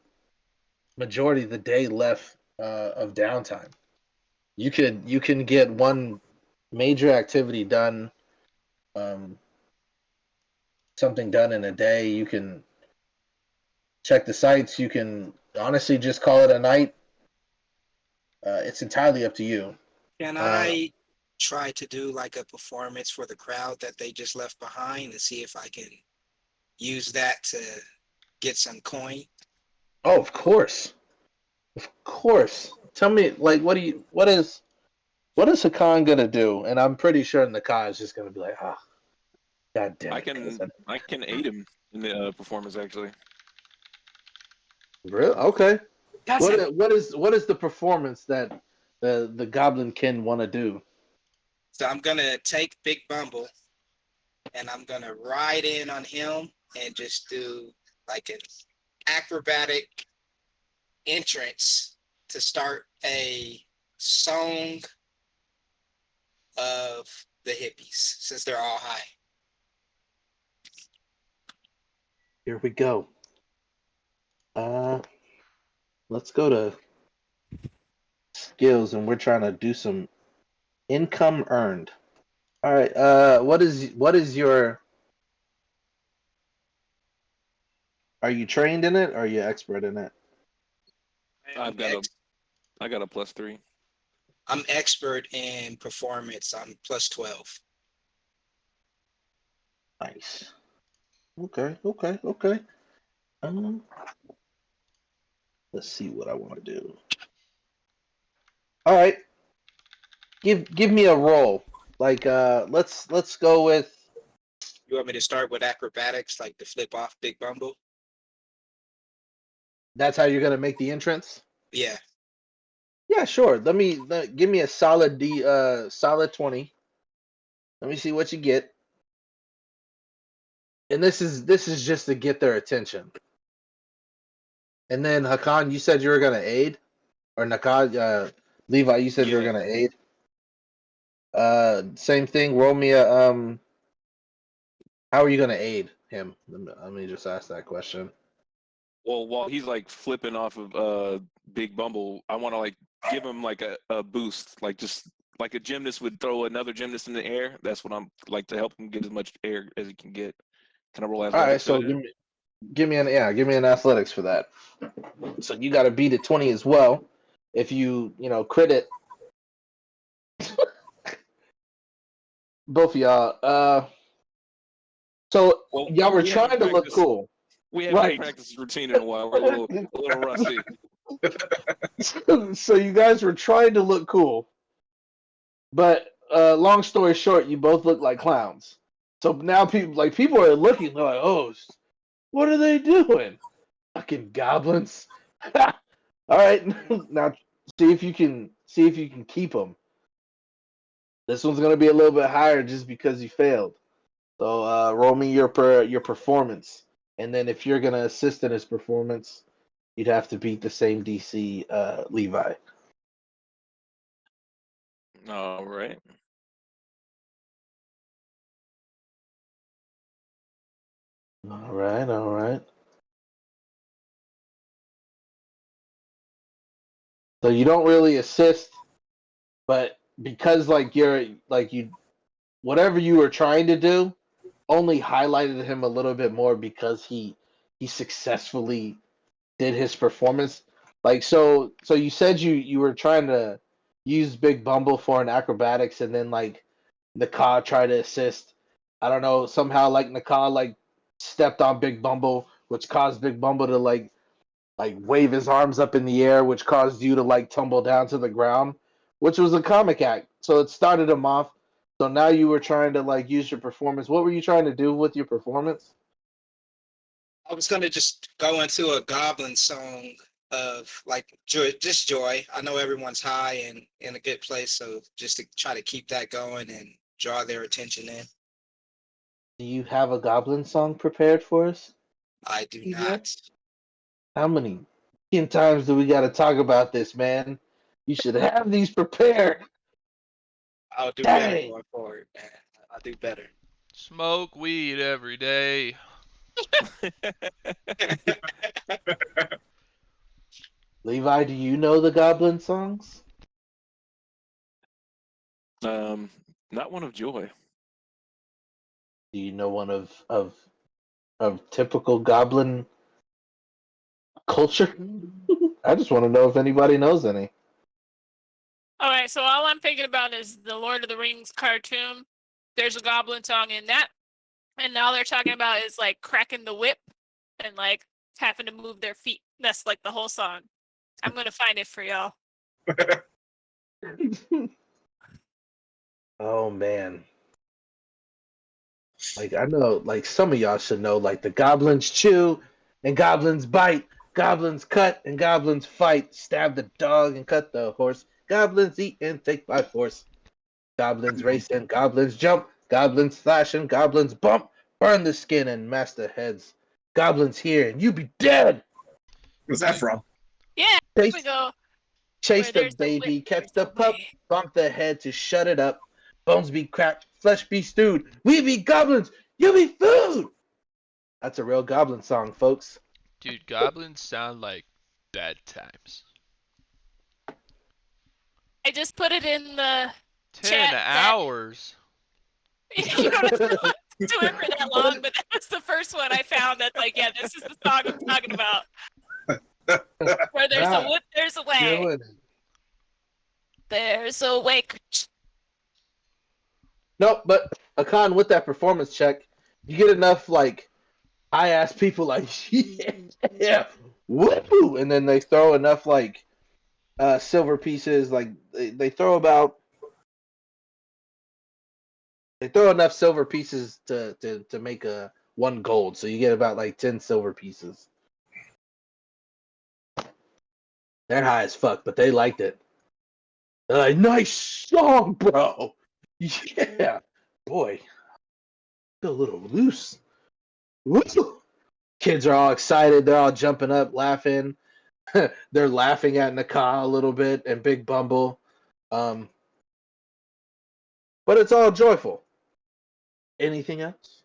Speaker 2: majority of the day left of downtime. You can get one major activity done, um, something done in a day. You can check the sites. You can honestly just call it a night. It's entirely up to you.
Speaker 4: Can I try to do like a performance for the crowd that they just left behind and see if I can use that to get some coin?
Speaker 2: Oh, of course. Of course. Tell me, like, what is Hakan gonna do? And I'm pretty sure Nakai is just gonna be like, ah, god damn
Speaker 1: I
Speaker 2: it.
Speaker 1: can aid him in the performance actually.
Speaker 2: Really? Okay.
Speaker 4: That's it.
Speaker 2: What is the performance that the Goblin Kin want to do?
Speaker 4: So I'm gonna take Big Bumble and I'm gonna ride in on him and just do like an acrobatic entrance to start a song of the hippies since they're all high.
Speaker 2: Here we go. Let's go to skills, and we're trying to do some income earned. All right. What is your? Are you trained in it? Or are you expert in it?
Speaker 1: I got a +3.
Speaker 4: I'm expert in performance. I'm +12.
Speaker 2: Nice. Okay. Let's see what I want to do. All right. Give me a roll. Like let's go with.
Speaker 4: You want me to start with acrobatics, like to flip off Big Bumble?
Speaker 2: That's how you're gonna make the entrance.
Speaker 4: Yeah.
Speaker 2: Yeah, sure. Give me a solid solid 20. Let me see what you get. And this is just to get their attention. And then Hakan, you said you were gonna aid, or Nakai, Levi, you said you were
Speaker 4: Yeah.
Speaker 2: gonna aid. Same thing. Roll me a How are you gonna aid him? Let me just ask that question.
Speaker 1: Well, while he's like flipping off of Big Bumble. I want to like give him like a boost, like just like a gymnast would throw another gymnast in the air. That's what I'm like to help him get as much air as he can get. Can I roll
Speaker 2: All right,
Speaker 1: athletics for
Speaker 2: so
Speaker 1: that?
Speaker 2: give me an athletics for that. So you got to beat a 20 as well. If you crit it, both of y'all. So
Speaker 1: Well,
Speaker 2: y'all were
Speaker 1: we haven't
Speaker 2: trying to look
Speaker 1: practiced.
Speaker 2: cool,
Speaker 1: We haven't
Speaker 2: right?
Speaker 1: practiced this routine in a while. We're a little rusty.
Speaker 2: So you guys were trying to look cool, but long story short, you both look like clowns. So now people are looking. They're like, "Oh, what are they doing? Fucking goblins!" All right, now see if you can keep them. This one's gonna be a little bit higher just because you failed. So roll me your performance, and then if you're gonna assist in his performance, you'd have to beat the same DC Levi.
Speaker 1: All right.
Speaker 2: All right, all right. So you don't really assist, but because you whatever you were trying to do only highlighted him a little bit more because he successfully did his performance. Like so you said you were trying to use Big Bumble for an acrobatics and then like Nakai tried to assist. I don't know, somehow like Nakai like stepped on Big Bumble, which caused Big Bumble to like wave his arms up in the air, which caused you to like tumble down to the ground, which was a comic act. So it started him off. So now you were trying to like use your performance. What were you trying to do with your performance?
Speaker 4: I was gonna just go into a goblin song of like joy, just joy. I know everyone's high and in a good place, so just to try to keep that going and draw their attention in.
Speaker 2: Do you have a goblin song prepared for us?
Speaker 4: I do
Speaker 2: Yeah.
Speaker 4: not.
Speaker 2: How many times do we got to talk about this, man? You should have these prepared.
Speaker 4: I'll do better
Speaker 2: Dang.
Speaker 4: going forward, man. I'll do better.
Speaker 5: Smoke weed every day.
Speaker 2: Levi, do you know the goblin songs?
Speaker 1: Not one of joy.
Speaker 2: Do you know one of typical goblin culture? I just want to know if anybody knows any.
Speaker 8: All right, so all I'm thinking about is the Lord of the Rings cartoon. There's a goblin song in that, and all they're talking about is like cracking the whip and like having to move their feet. That's like the whole song. I'm gonna find it for y'all.
Speaker 2: Oh man. Like I know like some of y'all should know like the goblins chew and goblins bite, goblins cut and goblins fight, stab the dog and cut the horse, goblins eat and take by force. Goblins race and goblins jump, goblins slash and goblins bump, burn the skin and mash the heads. Goblins here and you be dead.
Speaker 3: Where's that from?
Speaker 8: Yeah, here
Speaker 2: Chase,
Speaker 8: we go.
Speaker 2: chase
Speaker 8: Where
Speaker 2: the
Speaker 8: there's the whip,
Speaker 2: baby, catch
Speaker 8: there's
Speaker 2: the
Speaker 8: the
Speaker 2: pup,
Speaker 8: way.
Speaker 2: bump the head to shut it up. Bones be cracked, flesh be stewed. We be goblins, you be food. That's a real goblin song, folks.
Speaker 5: Dude, goblins sound like bad times.
Speaker 8: I just put it in the
Speaker 5: 10
Speaker 8: chat that
Speaker 5: hours.
Speaker 8: you don't have to do it for that long, but that was the first one I found that's like, yeah, this is the song I'm talking about. Where there's a whip, there's a way.
Speaker 2: Killing it.
Speaker 8: There's a way.
Speaker 2: Nope, but Akan, with that performance check, you get enough like high ass people like yeah, woo, and then they throw enough like silver pieces. Like they throw enough silver pieces to make a one gold, so you get about like 10 silver pieces. They're high as fuck, but they liked it. They're like, nice song, bro. Yeah, boy, feel a little loose. Woo! Kids are all excited. They're all jumping up, laughing. They're laughing at Nakai a little bit and Big Bumble. But it's all joyful. Anything else?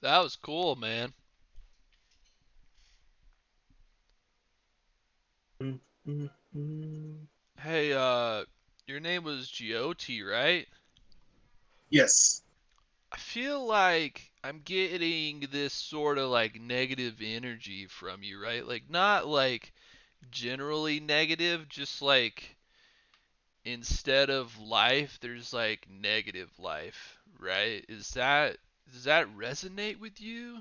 Speaker 5: That was cool, man. Hey, your name was GOT, right?
Speaker 3: Yes.
Speaker 5: I feel like I'm getting this sort of like negative energy from you, right? Like not like generally negative, just like instead of life, there's like negative life, right? Does that resonate with you?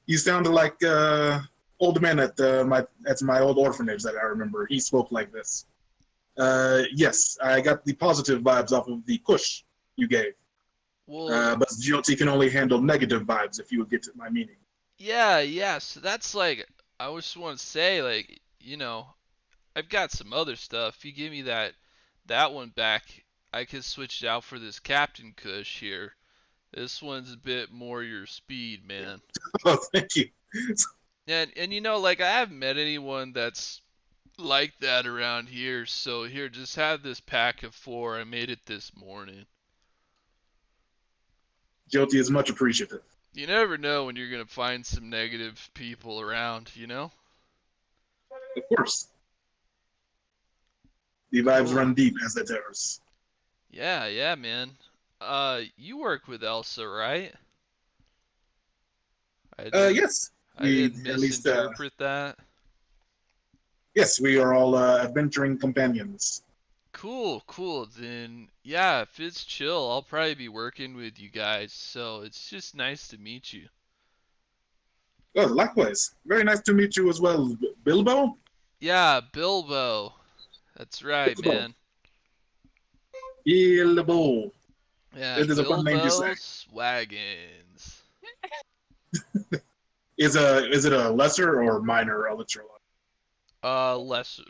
Speaker 3: You sounded like old man at my old orphanage that I remember. He spoke like this. Yes, I got the positive vibes off of the push you gave.
Speaker 5: Well,
Speaker 3: But GOT can only handle negative vibes, if you would get to my meaning.
Speaker 5: yeah. So that's like I just want to say like, I've got some other stuff. If you give me that one back, I could switch it out for this Captain Kush here. This one's a bit more your speed, man.
Speaker 3: Oh, thank you.
Speaker 5: And like I haven't met anyone that's like that around here. So here, just have this pack of 4. I made it this morning.
Speaker 3: GOT is much appreciative.
Speaker 5: You never know when you're gonna find some negative people around, you know?
Speaker 3: Of course. The vibes
Speaker 5: Cool.
Speaker 3: run deep as the terrors.
Speaker 5: Yeah, man. You work with Elsa, right?
Speaker 3: Yes.
Speaker 5: I didn't
Speaker 3: At least,
Speaker 5: misinterpret that.
Speaker 3: yes, we are all adventuring companions.
Speaker 5: Cool. Then, yeah, if it's chill, I'll probably be working with you guys. So it's just nice to meet you.
Speaker 3: Oh, likewise. Very nice to meet you as well, Bilbo.
Speaker 5: Yeah, Bilbo. That's right,
Speaker 3: Bilbo.
Speaker 5: man.
Speaker 3: Bilbo.
Speaker 5: Yeah,
Speaker 3: It is a fun name to say.
Speaker 5: Bilbo Swaggins.
Speaker 3: Is it a lesser or minor Elytra?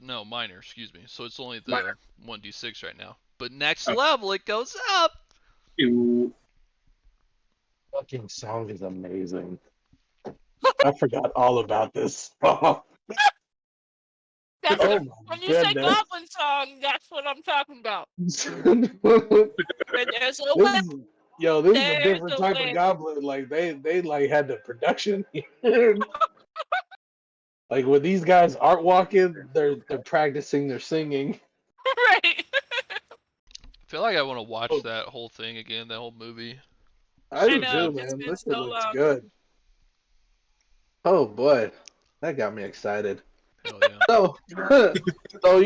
Speaker 5: No, minor, excuse me. So it's only the
Speaker 3: Minor.
Speaker 5: 1d6 right now. But next
Speaker 3: Okay.
Speaker 5: level, it goes up.
Speaker 3: Ew.
Speaker 2: Fucking song is amazing. I forgot all about this.
Speaker 8: That's
Speaker 2: Oh
Speaker 8: what,
Speaker 2: my
Speaker 8: when you say
Speaker 2: goodness.
Speaker 8: Goblin song, that's what I'm talking about.
Speaker 2: this
Speaker 8: And there's a way.
Speaker 2: is, yo, this is a
Speaker 8: There's
Speaker 2: different
Speaker 8: a
Speaker 2: type
Speaker 8: way.
Speaker 2: of goblin. Like they like had the production. Like when these guys aren't walking, they're practicing their singing.
Speaker 8: Right.
Speaker 5: I feel like I want to watch that whole thing again, that whole movie.
Speaker 2: I do
Speaker 8: know,
Speaker 2: too,
Speaker 8: it's
Speaker 2: man.
Speaker 8: been
Speaker 2: This shit
Speaker 8: so
Speaker 2: looks
Speaker 8: long.
Speaker 2: good. Oh boy, that got me excited.
Speaker 5: Hell yeah.
Speaker 2: So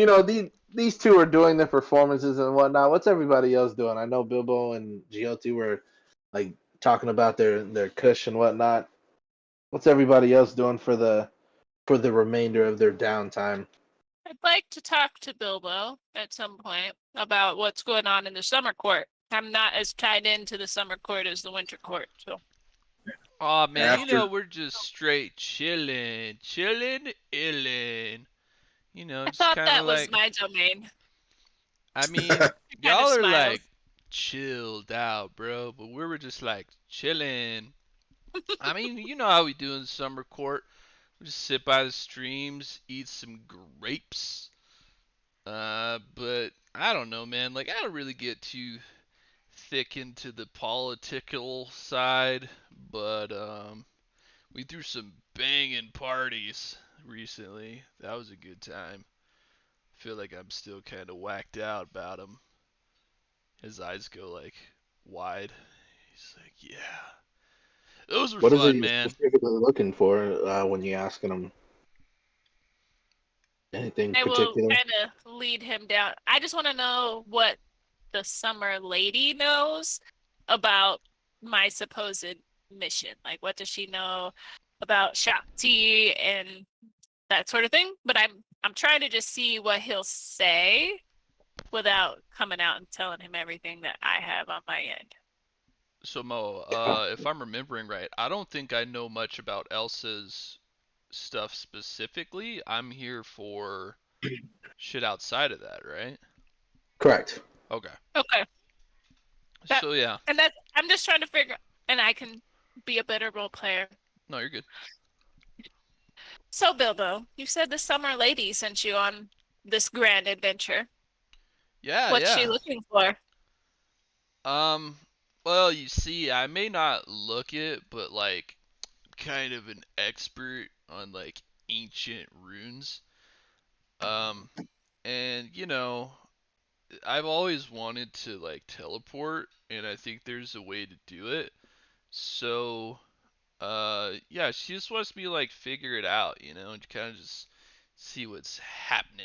Speaker 2: these two are doing their performances and whatnot. What's everybody else doing? I know Bilbo and GOT were like talking about their cush and whatnot. What's everybody else doing for the remainder of their downtime?
Speaker 8: I'd like to talk to Bilbo at some point about what's going on in the summer court. I'm not as tied into the summer court as the winter court, so.
Speaker 5: Aw, man,
Speaker 3: After-
Speaker 5: we're just straight chilling, illin.
Speaker 8: I
Speaker 5: Just
Speaker 8: thought
Speaker 5: kind
Speaker 8: that
Speaker 5: of
Speaker 8: was
Speaker 5: like,
Speaker 8: my domain.
Speaker 5: I mean,
Speaker 8: Kind
Speaker 5: y'all
Speaker 8: of
Speaker 5: are
Speaker 8: smiles.
Speaker 5: like chilled out, bro, but we were just like chilling. I mean, you know how we do in the summer court. We just sit by the streams, eat some grapes. But I don't know, man. Like, I don't really get too thick into the political side, but we threw some banging parties recently. That was a good time. I feel like I'm still kind of whacked out about him. His eyes go like wide. He's like, yeah, those were
Speaker 2: What is
Speaker 5: fun,
Speaker 2: it you're
Speaker 5: man.
Speaker 2: specifically looking for when you're asking them? Anything
Speaker 8: I will
Speaker 2: particular?
Speaker 8: kind of lead him down. I just want to know what the summer lady knows about my supposed mission. Like, what does she know about Shakti and that sort of thing? But I'm trying to just see what he'll say without coming out and telling him everything that I have on my end.
Speaker 5: So Mo, if I'm remembering right, I don't think I know much about Elsa's stuff specifically. I'm here for shit outside of that, right?
Speaker 2: Correct.
Speaker 5: Okay.
Speaker 8: Okay.
Speaker 5: So yeah.
Speaker 8: And that I'm just trying to figure, and I can be a better role player.
Speaker 5: No, you're good.
Speaker 8: So Bilbo, you said the summer lady sent you on this grand adventure.
Speaker 5: Yeah,
Speaker 8: What's
Speaker 5: yeah.
Speaker 8: she looking for?
Speaker 5: Well, you see, I may not look it, but like kind of an expert on like ancient runes. And you know, I've always wanted to like teleport, and I think there's a way to do it. So, yeah, she just wants me to like figure it out, you know, and kind of just see what's happening.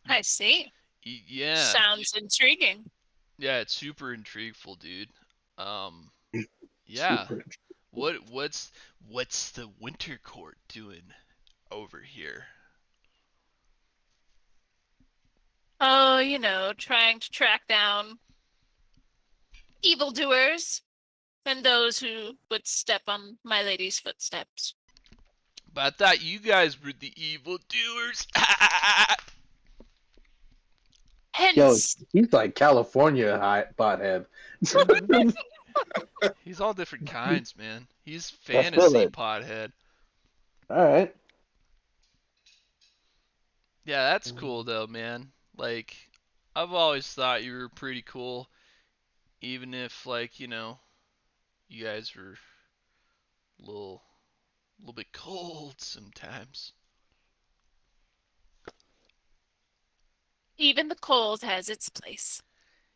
Speaker 8: I see.
Speaker 5: Yeah,
Speaker 8: Sounds intriguing.
Speaker 5: yeah, it's super intrigueful, dude. Yeah.
Speaker 2: Super.
Speaker 5: What's the Winter Court doing over here?
Speaker 8: Oh, you know, trying to track down evildoers and those who would step on my lady's footsteps.
Speaker 5: But I thought you guys were the evildoers.
Speaker 2: Yo,
Speaker 8: Hence,
Speaker 2: he's like California high bothead.
Speaker 5: He's all different kinds, man. He's
Speaker 2: feel
Speaker 5: fantasy
Speaker 2: it.
Speaker 5: pothead.
Speaker 2: All right.
Speaker 5: Yeah, that's cool though, man. Like, I've always thought you were pretty cool, even if like, you know, you guys were a little bit cold sometimes.
Speaker 8: even the cold has its place.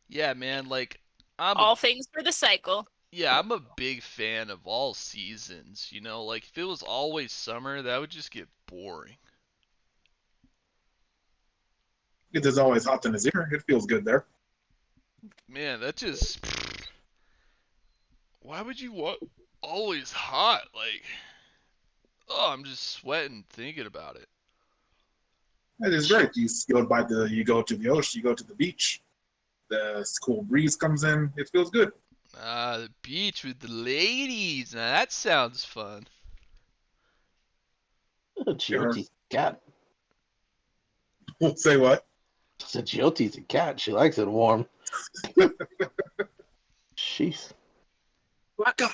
Speaker 5: Yeah, man, like I'm
Speaker 8: All things for the cycle.
Speaker 5: yeah, I'm a big fan of all seasons, you know, like if it was always summer, that would just get boring.
Speaker 3: It is always hot in his ear. It feels good there.
Speaker 5: Man, that just why would you want always hot? Like, oh, I'm just sweating thinking about it.
Speaker 3: It is great. You go to the ocean, you go to the beach. The cool breeze comes in. It feels good.
Speaker 5: Ah, the beach with the ladies. Now that sounds fun.
Speaker 2: Jyoti's a cat.
Speaker 3: Say what?
Speaker 2: She said Jyoti's a cat. She likes it warm. Jeez.
Speaker 4: Welcome.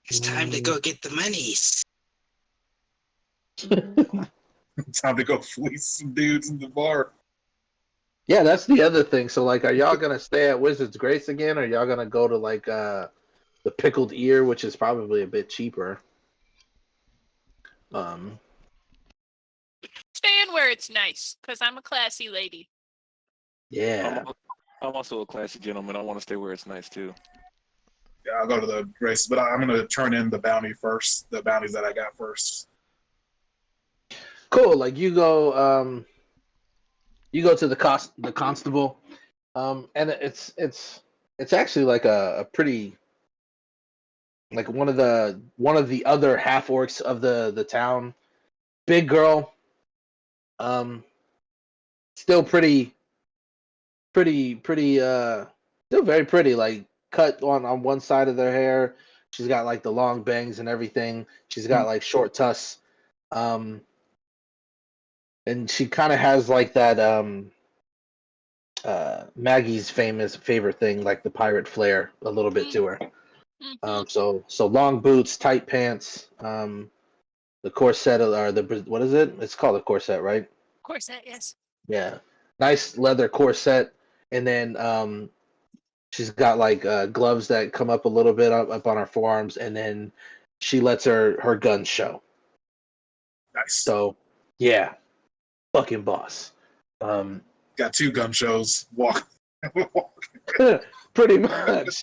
Speaker 4: It's time to go get the monies.
Speaker 3: Time to go fleece some dudes in the bar.
Speaker 2: Yeah, that's the other thing. So, like, are y'all gonna stay at Wizard's Grace again, or y'all gonna go to like the Pickled Ear, which is probably a bit cheaper?
Speaker 8: Staying where it's nice, because I'm a classy lady.
Speaker 2: Yeah.
Speaker 1: I'm also a classy gentleman. I want to stay where it's nice too.
Speaker 3: Yeah, I'll go to the race, but I'm gonna turn in the bounty first. The bounties that I got first.
Speaker 2: Cool. Like you go to the constable, and it's actually like a pretty, like one of the other half orcs of the town. Big girl, still pretty, still very pretty. Like cut on one side of their hair. She's got like the long bangs and everything. She's got like short tusks. And she kind of has like that Maggie's favorite thing, like the pirate flair, a little bit to her. So long boots, tight pants, the corset or the what is it? It's called a corset, right?
Speaker 8: Corset, yes.
Speaker 2: Yeah, nice leather corset, and then she's got like gloves that come up a little bit up on her forearms, and then she lets her guns show.
Speaker 3: Nice.
Speaker 2: So yeah. Fucking boss.
Speaker 3: Got 2 gun shows. Walk.
Speaker 2: Pretty much.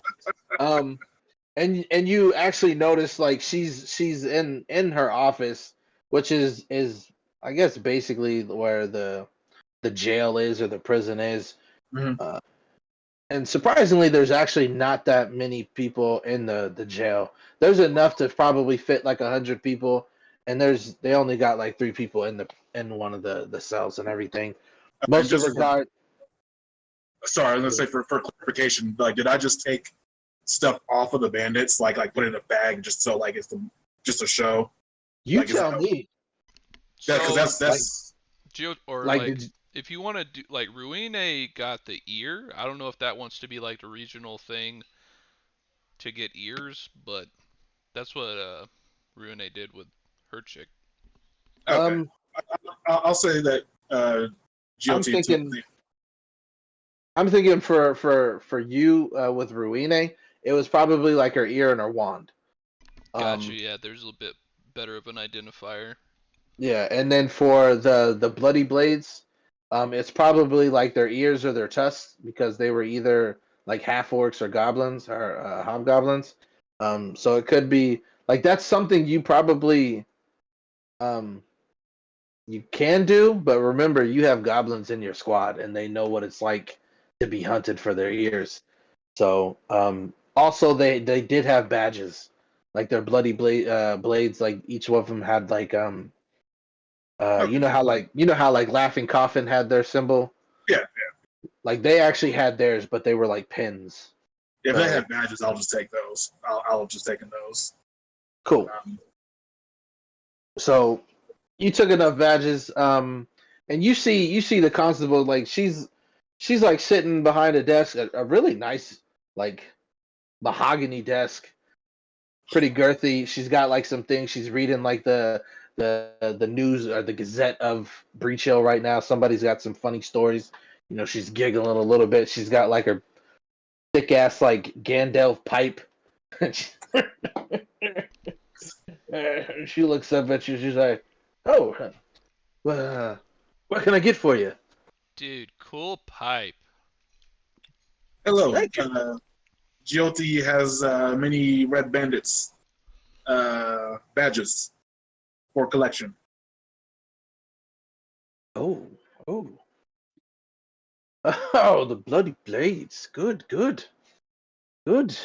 Speaker 2: And you actually notice like she's in her office, which is I guess basically where the jail is or the prison is.
Speaker 3: Mhm.
Speaker 2: And surprisingly, there's actually not that many people in the jail. There's enough to probably fit like 100 people, and they only got like 3 people in one of the cells and everything. Most of her guard.
Speaker 3: Sorry, I was gonna say for clarification, like, did I just take stuff off of the bandits, like put it in a bag, just so like it's just a show?
Speaker 2: You
Speaker 3: like,
Speaker 2: tell me.
Speaker 3: Yeah, because that's
Speaker 5: Or
Speaker 2: Like,
Speaker 5: like if you want to do like Ruine got the ear. I don't know if that wants to be like the regional thing to get ears, but that's what Ruine did with her chick.
Speaker 3: okay. I'll say that GOT.
Speaker 2: I'm thinking for you with Ruine, it was probably like her ear and her wand.
Speaker 5: Gotcha. Yeah, there's a little bit better of an identifier.
Speaker 2: Yeah, and then for the bloody blades, it's probably like their ears or their tusks because they were either like half orcs or goblins or hobgoblins. So it could be like that's something you probably um you can do, but remember you have goblins in your squad and they know what it's like to be hunted for their ears. So also they did have badges, like their bloody blades. Like each one of them had like
Speaker 3: Okay.
Speaker 2: you know how like Laughing Coffin had their symbol.
Speaker 3: Yeah,
Speaker 2: Like they actually had theirs, but they were like pins.
Speaker 3: If they
Speaker 2: So-
Speaker 3: have badges, I'll just take those. I'll just take those.
Speaker 2: Cool.
Speaker 3: Um,
Speaker 2: So you took enough badges, and you see the constable like she's like sitting behind a desk, a really nice like mahogany desk, pretty girthy. She's got like some things she's reading, like the news or the Gazette of Breach Hill right now. Somebody's got some funny stories. You know, she's giggling a little bit. She's got like her thick ass like Gandalf pipe. She looks up at you. She's like, "Oh, what can I get for you?"
Speaker 5: Dude, cool pipe.
Speaker 3: hello.
Speaker 2: Thank you.
Speaker 3: GOT has many Red Bandits badges for collection.
Speaker 2: Oh, oh, oh! The bloody blades. Good, good, good.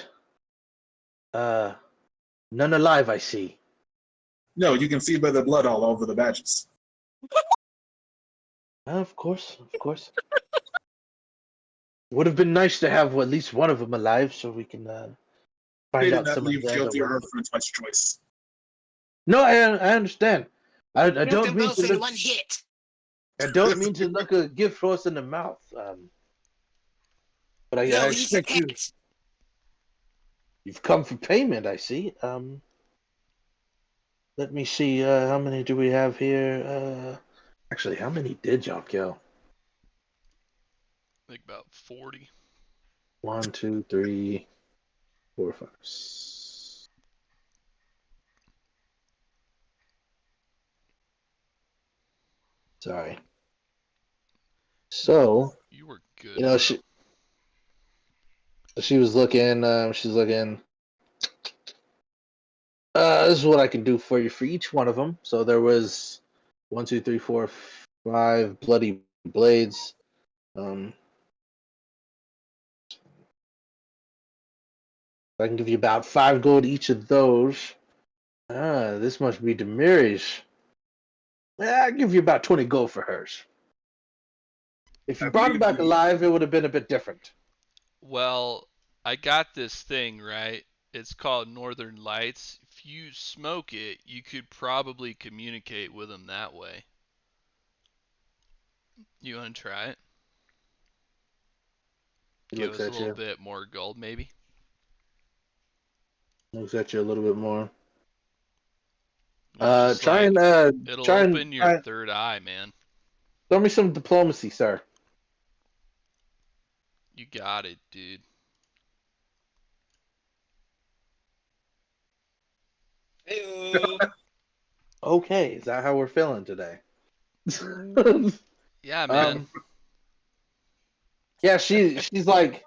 Speaker 2: None alive, I see.
Speaker 3: No, you can see by the blood all over the badges.
Speaker 2: Of course, of course. Would have been nice to have at least one of them alive, so we can
Speaker 3: They
Speaker 2: find
Speaker 3: did
Speaker 2: out
Speaker 3: not
Speaker 2: some of
Speaker 3: leave
Speaker 2: the other
Speaker 3: GOT or her
Speaker 2: ones.
Speaker 3: friends much choice.
Speaker 2: No, I understand. I
Speaker 4: Shoot
Speaker 2: don't
Speaker 4: them
Speaker 2: mean
Speaker 4: both
Speaker 2: to
Speaker 4: in
Speaker 2: look.
Speaker 4: one hit.
Speaker 2: I don't mean to look a gift horse in the mouth. But I
Speaker 4: No, he's a
Speaker 2: expect you.
Speaker 4: pet.
Speaker 2: You've come for payment, I see. Let me see. How many do we have here? Actually, how many did y'all kill?
Speaker 5: Like about 40.
Speaker 2: 1, 2, 3, 4, 5, 6. Sorry. So,
Speaker 5: You were good.
Speaker 2: you know,
Speaker 5: bro.
Speaker 2: she was looking. She's looking. This is what I can do for you for each one of them. So there was 1, 2, 3, 4, 5 bloody blades. I can give you about 5 gold each of those. This must be Demiri's. I'll give you about 20 gold for hers. If you
Speaker 3: I
Speaker 2: brought him
Speaker 3: believe
Speaker 2: back
Speaker 3: you.
Speaker 2: alive, it would have been a bit different.
Speaker 5: Well, I got this thing, right? It's called Northern Lights. If you smoke it, you could probably communicate with them that way. You want to try it?
Speaker 2: He
Speaker 5: Give
Speaker 2: looks
Speaker 5: us a
Speaker 2: at
Speaker 5: little
Speaker 2: you.
Speaker 5: bit more gold, maybe.
Speaker 2: Looks at you a little bit more.
Speaker 5: It'll just
Speaker 2: Try
Speaker 5: like
Speaker 2: and
Speaker 5: it'll
Speaker 2: try and
Speaker 5: open your third eye, man.
Speaker 2: throw me some diplomacy, sir.
Speaker 5: You got it, dude.
Speaker 4: Hey-oh.
Speaker 2: Okay, is that how we're feeling today?
Speaker 5: Yeah, man.
Speaker 2: Yeah, she's like,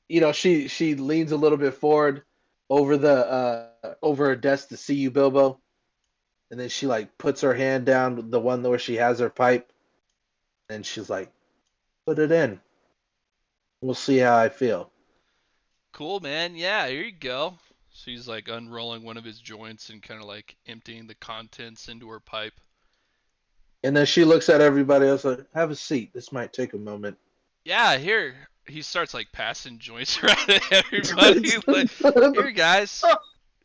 Speaker 2: you know, she leans a little bit forward over over her desk to see you, Bilbo, and then she like puts her hand down the one where she has her pipe, and she's like, "Put it in. We'll see how I feel."
Speaker 5: Cool, man. Yeah, here you go. She's like unrolling one of his joints and kind of like emptying the contents into her pipe.
Speaker 2: And then she looks at everybody else like, "Have a seat. This might take a moment."
Speaker 5: Yeah, here. He starts like passing joints around to everybody. Like, here, guys.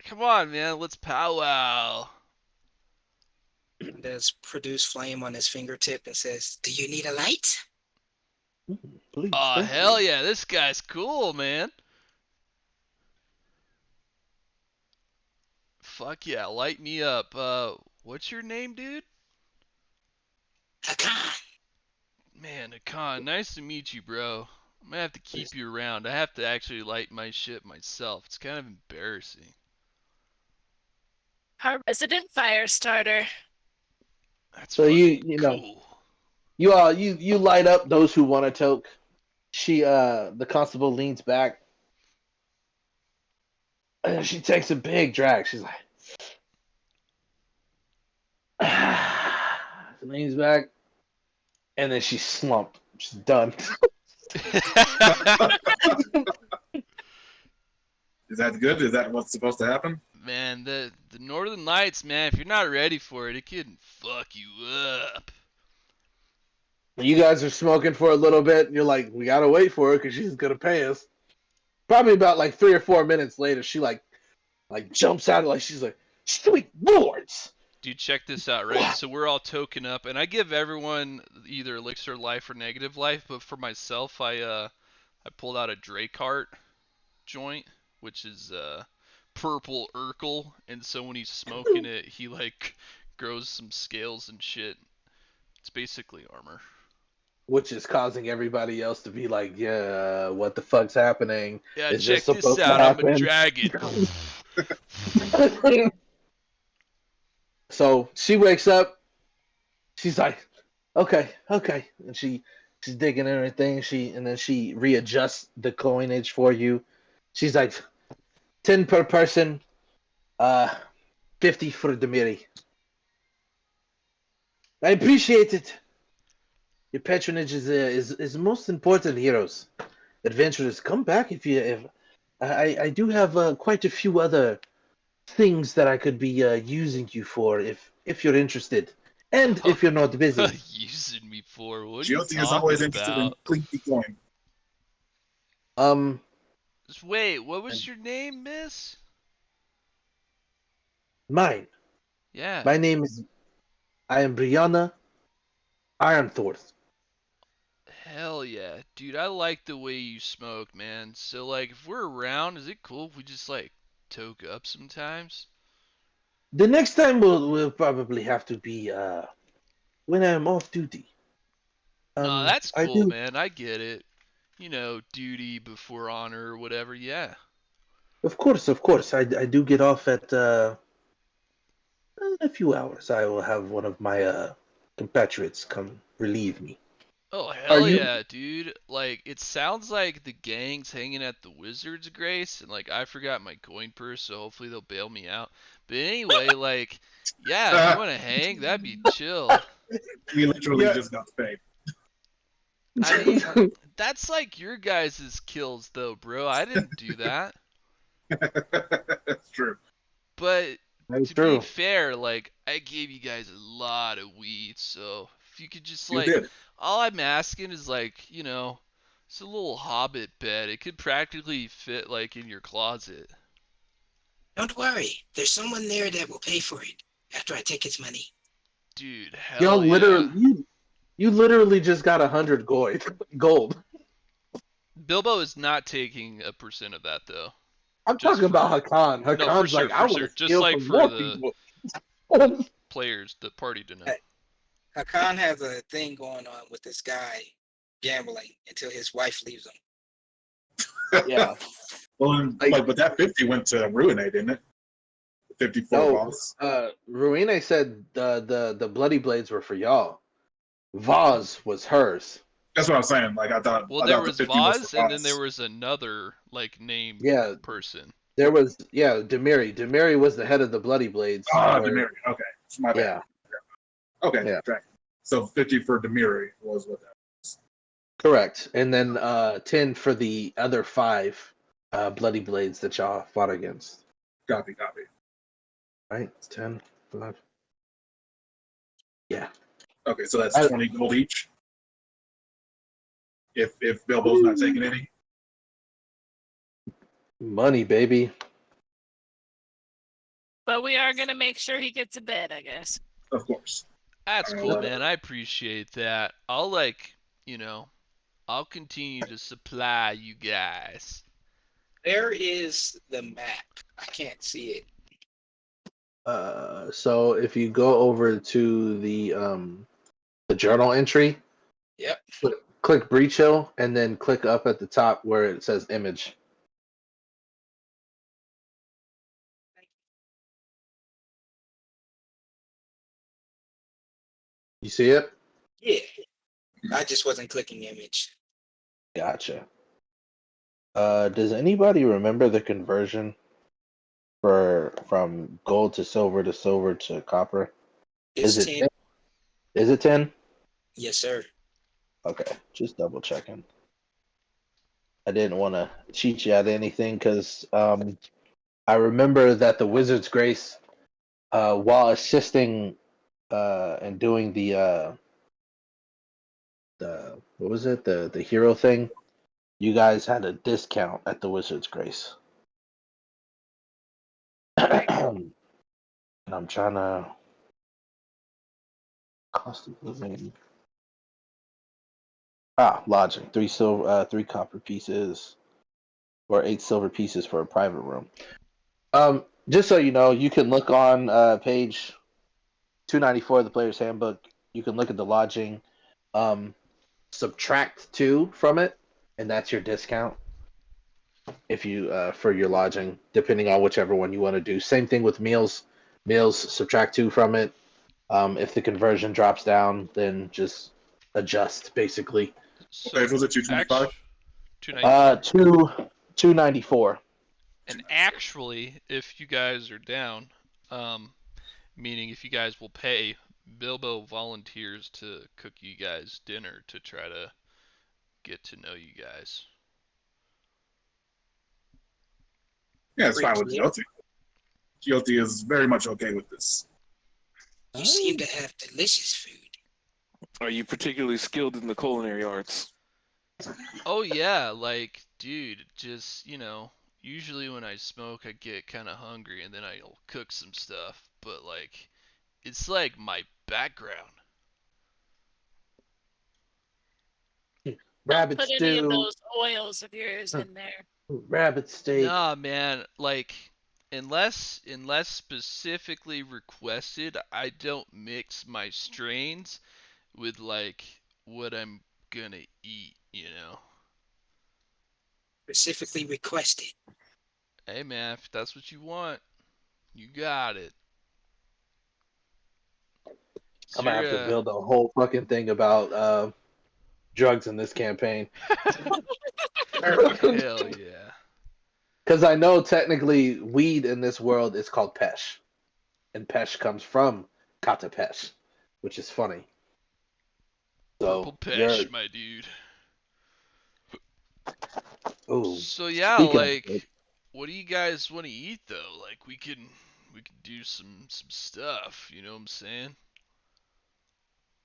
Speaker 5: Come on, man. Let's powwow.
Speaker 4: Does produce flame on his fingertip and says, "Do you need a light?"
Speaker 2: Please.
Speaker 5: Oh,
Speaker 2: thank
Speaker 5: hell
Speaker 2: you.
Speaker 5: yeah. This guy's cool, man. Fuck yeah. Light me up. What's your name, dude?
Speaker 4: Hakan.
Speaker 5: Man, Akan, nice to meet you, bro. I'm gonna have to keep you around. I have to actually light my ship myself. It's kind of embarrassing.
Speaker 8: Our resident fire starter.
Speaker 5: That's
Speaker 2: So
Speaker 5: fucking
Speaker 2: you know
Speaker 5: cool.
Speaker 2: you light up those who want to toke. The constable leans back. And she takes a big drag. She's like, she leans back, and then she's slumped. She's done.
Speaker 3: Is that good? Is that what's supposed to happen?
Speaker 5: Man, the Northern Lights, man, if you're not ready for it, it can fuck you up.
Speaker 2: You guys are smoking for a little bit, and you're like, we gotta wait for her because she's gonna pay us. Probably about like 3 or 4 minutes later, she like jumps out, like she's like, sweet lords.
Speaker 5: Dude, check this out, right? So we're all token up, and I give everyone either elixir life or negative life, but for myself, I pulled out a Dracart joint, which is purple Urkel, and so when he's smoking it, he like grows some scales and shit. It's basically armor.
Speaker 2: Which is causing everybody else to be like, yeah, what the fuck's happening?
Speaker 5: Yeah,
Speaker 2: Is
Speaker 5: check this
Speaker 2: supposed to
Speaker 5: out. I'm a
Speaker 2: happen?
Speaker 5: dragon.
Speaker 2: So she wakes up. She's like, okay, and she's digging in everything. And then she readjusts the coinage for you. She's like, 10 per person, 50 for Demiri. I appreciate it. Your patronage is most important, heroes. Adventurers, come back if I do have quite a few other things that I could be using you for if you're interested, and if you're not busy.
Speaker 5: Using me for what? Are you
Speaker 3: Jyoti is always
Speaker 5: talking
Speaker 3: interested in
Speaker 5: about?
Speaker 3: clinky coin.
Speaker 5: Just wait, what was your name, miss?
Speaker 2: Mine.
Speaker 5: Yeah.
Speaker 2: My name is. I am Brianna Ironthorpe.
Speaker 5: Hell yeah. Dude, I like the way you smoke, man. So, like, if we're around, is it cool if we just, like, toke up sometimes?
Speaker 2: The next time we'll probably have to be when I'm off duty.
Speaker 5: No, that's
Speaker 2: I
Speaker 5: cool,
Speaker 2: do.
Speaker 5: man. I get it. You know, duty before honor or whatever, yeah.
Speaker 2: Of course. I do get off at in a few hours. I will have one of my compatriots come relieve me.
Speaker 5: Oh,
Speaker 2: Are
Speaker 5: hell
Speaker 2: you-
Speaker 5: yeah, dude. Like, it sounds like the gang's hanging at the Wizard's Grace, and, like, I forgot my coin purse, so hopefully they'll bail me out. But anyway, like, yeah, if you want to hang, that'd be chill.
Speaker 3: We literally
Speaker 2: Yeah.
Speaker 3: just got paid.
Speaker 5: I mean, that's like your guys' kills, though, bro. I didn't do that.
Speaker 3: That's true.
Speaker 5: But
Speaker 2: That's
Speaker 5: to
Speaker 2: true.
Speaker 5: be fair, like, I gave you guys a lot of weed, so if you could just,
Speaker 3: You
Speaker 5: like,
Speaker 3: did.
Speaker 5: all I'm asking is, like, you know, it's a little hobbit bed. It could practically fit, like, in your closet.
Speaker 4: Don't worry. There's someone there that will pay for it after I take his money.
Speaker 5: Dude,
Speaker 2: Y'all
Speaker 5: hell yeah.
Speaker 2: literally, you literally just got 100 gold.
Speaker 5: Bilbo is not taking a percent of that, though.
Speaker 2: I'm
Speaker 5: Just
Speaker 2: talking about
Speaker 5: for-
Speaker 2: Hakan.
Speaker 5: No,
Speaker 2: Hakan's
Speaker 5: for sure,
Speaker 2: like,
Speaker 5: for
Speaker 2: I want
Speaker 5: sure.
Speaker 2: to
Speaker 5: Just
Speaker 2: steal
Speaker 5: like
Speaker 2: from
Speaker 5: for
Speaker 2: more
Speaker 5: the
Speaker 2: people.
Speaker 5: players, the party to know.
Speaker 4: Hey. Hakan has a thing going on with this guy gambling until his wife leaves him.
Speaker 2: Yeah.
Speaker 3: Well, then,
Speaker 2: Like-
Speaker 3: but that 50 went to Ruine, didn't it? 54
Speaker 2: No.
Speaker 3: balls.
Speaker 2: Ruine said the bloody blades were for y'all. Vaz was hers.
Speaker 3: That's what I'm saying. Like I thought.
Speaker 5: Well,
Speaker 3: I
Speaker 5: there
Speaker 3: thought the
Speaker 5: was
Speaker 3: 50
Speaker 5: Vaz,
Speaker 3: for
Speaker 5: and then
Speaker 3: Vaz.
Speaker 5: there was another, like, named
Speaker 2: Yeah,
Speaker 5: person.
Speaker 2: there was Demiri. Demiri was the head of the bloody blades.
Speaker 3: Ah,
Speaker 2: where-
Speaker 3: Demiri. Okay, it's my bad.
Speaker 2: Yeah,
Speaker 3: Okay,
Speaker 2: Yeah.
Speaker 3: okay. So 50 for Demiri was what that was.
Speaker 2: correct. And then 10 for the other 5 bloody blades that y'all fought against.
Speaker 3: Copy.
Speaker 2: Right? 10, 5. Yeah.
Speaker 3: Okay, so that's
Speaker 2: I-
Speaker 3: 20 gold each. If Bilbo's not taking any.
Speaker 2: Money, baby.
Speaker 8: But we are gonna make sure he gets a bed, I guess.
Speaker 3: Of course.
Speaker 5: That's cool,
Speaker 3: Uh,
Speaker 5: man. I appreciate that. I'll, like, you know, I'll continue to supply you guys.
Speaker 4: Where is the map? I can't see it.
Speaker 2: So if you go over to the journal entry,
Speaker 4: Yep.
Speaker 2: click Breach Hill and then click up at the top where it says image. You see it?
Speaker 4: Yeah. I just wasn't clicking image.
Speaker 2: Gotcha. Does anybody remember the conversion from gold to silver to copper?
Speaker 4: It's
Speaker 2: Is it
Speaker 4: 10.
Speaker 2: 10? Is it 10?
Speaker 4: Yes, sir.
Speaker 2: Okay, just double checking. I didn't want to cheat you out of anything because I remember that the Wizard's Grace, while assisting and doing the what was it, the hero thing, you guys had a discount at the Wizard's Grace. And I'm trying to cost of living. Lodging. 3 copper pieces or 8 silver pieces for a private room. Just so you know, you can look on page 294 of the player's handbook. You can look at the lodging. Subtract 2 from it, and that's your discount. If you for your lodging, depending on whichever one you want to do. Same thing with meals. Meals, subtract 2 from it. If the conversion drops down, then just adjust basically.
Speaker 5: So
Speaker 3: Okay, was it 225?
Speaker 5: 294.
Speaker 2: 294.
Speaker 5: And actually, if you guys are down, meaning if you guys will pay, Bilbo volunteers to cook you guys dinner to try to get to know you guys.
Speaker 3: Yeah, it's fine with
Speaker 4: Pretty
Speaker 3: GLT. GLT is very much okay with this.
Speaker 4: You seem to have delicious food.
Speaker 1: Are you particularly skilled in the culinary arts?
Speaker 5: Oh yeah, like, dude, just, usually when I smoke I get kind of hungry and then I'll cook some stuff, but like, it's like my background.
Speaker 2: Rabbit
Speaker 8: Put any of
Speaker 2: stew,
Speaker 8: those oils of yours in there.
Speaker 2: rabbit steak.
Speaker 5: Nah, man, like, unless specifically requested, I don't mix my strains with like what I'm gonna eat,
Speaker 4: Specifically requested.
Speaker 5: Hey man, if that's what you want, you got it.
Speaker 2: I'm gonna have to
Speaker 5: Sure,
Speaker 2: build a whole fucking thing about drugs in this campaign.
Speaker 5: hell yeah.
Speaker 2: Because I know technically weed in this world is called pesh, and pesh comes from kata pesh, which is funny. So
Speaker 5: Purple Pesh, my dude.
Speaker 2: ooh,
Speaker 5: So yeah,
Speaker 2: speaking of
Speaker 5: like,
Speaker 2: it,
Speaker 5: what do you guys want to eat though? Like, we can do some stuff. You know what I'm saying?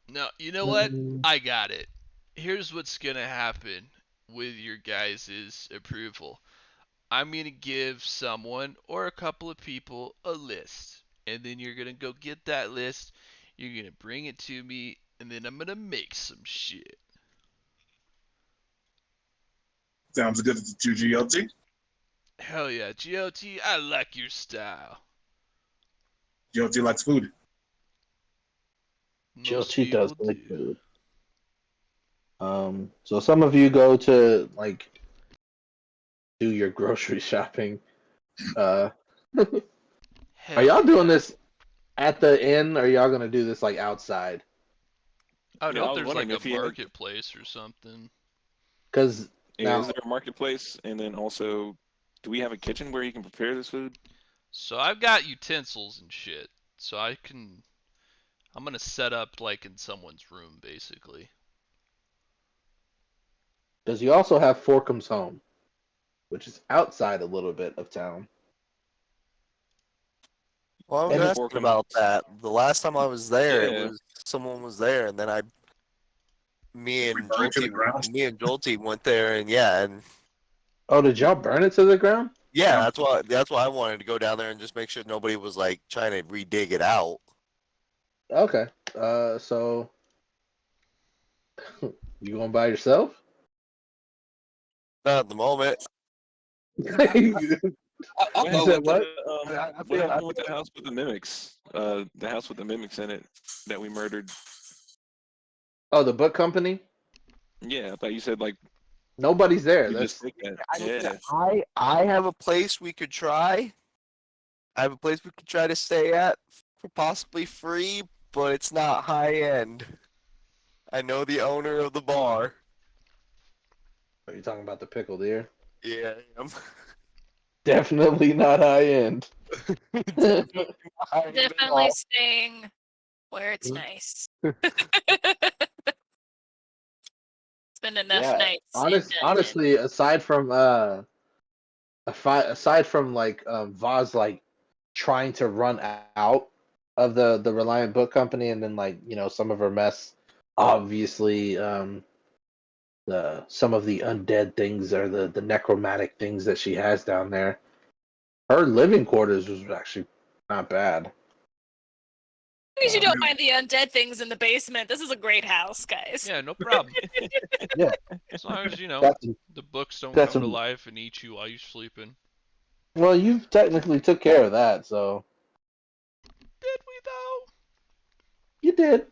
Speaker 5: No, you know what? I got it. Here's what's gonna happen with your guys' approval. I'm gonna give someone or a couple of people a list, and then you're gonna go get that list. You're gonna bring it to me, and then I'm gonna make some shit.
Speaker 3: Sounds good to GLT.
Speaker 5: Hell yeah, GOT, I like your style.
Speaker 3: GLT likes food.
Speaker 5: Most
Speaker 2: GLT does
Speaker 5: people
Speaker 2: like
Speaker 5: do.
Speaker 2: food. So some of you go to like do your grocery shopping. Are
Speaker 5: Hell
Speaker 2: y'all doing
Speaker 5: yeah.
Speaker 2: this at the inn, or are y'all gonna do this like outside?
Speaker 5: I don't
Speaker 1: Yeah,
Speaker 5: know
Speaker 1: I
Speaker 5: if
Speaker 1: was
Speaker 5: there's
Speaker 1: wondering
Speaker 5: like
Speaker 1: if
Speaker 5: a
Speaker 1: you had-
Speaker 5: marketplace or something.
Speaker 2: Because
Speaker 1: Yeah, is
Speaker 2: now
Speaker 1: there a marketplace? And then also, do we have a kitchen where you can prepare this food?
Speaker 5: So I've got utensils and shit. So I'm gonna set up like in someone's room basically.
Speaker 2: does you also have Forkham's Home, which is outside a little bit of town.
Speaker 6: Well, I was
Speaker 2: And
Speaker 1: it's-
Speaker 6: asking about that. The last time I was there,
Speaker 1: Yeah.
Speaker 6: it was someone was there, and then me and
Speaker 3: Burn it to the ground.
Speaker 6: Jolty went there, and yeah,
Speaker 2: Oh, did y'all burn it to the ground?
Speaker 6: yeah, that's why I wanted to go down there and just make sure nobody was like trying to redig it out.
Speaker 2: Okay. So you going by yourself?
Speaker 6: Not at the moment.
Speaker 4: I'll
Speaker 2: You
Speaker 4: go
Speaker 2: said
Speaker 4: with
Speaker 2: what?
Speaker 1: What happened with the house with the mimics? The house with the mimics in it that we murdered.
Speaker 2: Oh, the book company?
Speaker 1: Yeah, I thought you said like
Speaker 2: Nobody's there.
Speaker 1: you
Speaker 2: That's
Speaker 1: just think that.
Speaker 6: I mean,
Speaker 1: Yeah.
Speaker 6: I have a place we could try. I have a place we could try to stay at for possibly free, but it's not high end. I know the owner of the bar.
Speaker 2: Are you talking about the pickled ear?
Speaker 6: Yeah, I am.
Speaker 2: Definitely not high end.
Speaker 6: Definitely not high end at
Speaker 8: Definitely
Speaker 6: all.
Speaker 8: staying where it's
Speaker 2: Mm.
Speaker 8: nice. Spend enough
Speaker 2: Yeah,
Speaker 8: nights in Dungeon.
Speaker 2: honestly, aside from like Voz like trying to run out of the Reliant Book Company, and then like some of her mess, obviously the some of the undead things or the necromantic things that she has down there. Her living quarters was actually not bad.
Speaker 8: At least you don't find the undead things in the basement. This is a great house, guys.
Speaker 5: Yeah, no problem.
Speaker 2: Yeah.
Speaker 5: As long as
Speaker 2: Got some-
Speaker 5: the books don't
Speaker 2: got
Speaker 5: come to
Speaker 2: some-
Speaker 5: life and eat you while you're sleeping.
Speaker 2: Well, you technically took care of that, so
Speaker 5: Did we though?
Speaker 2: you did.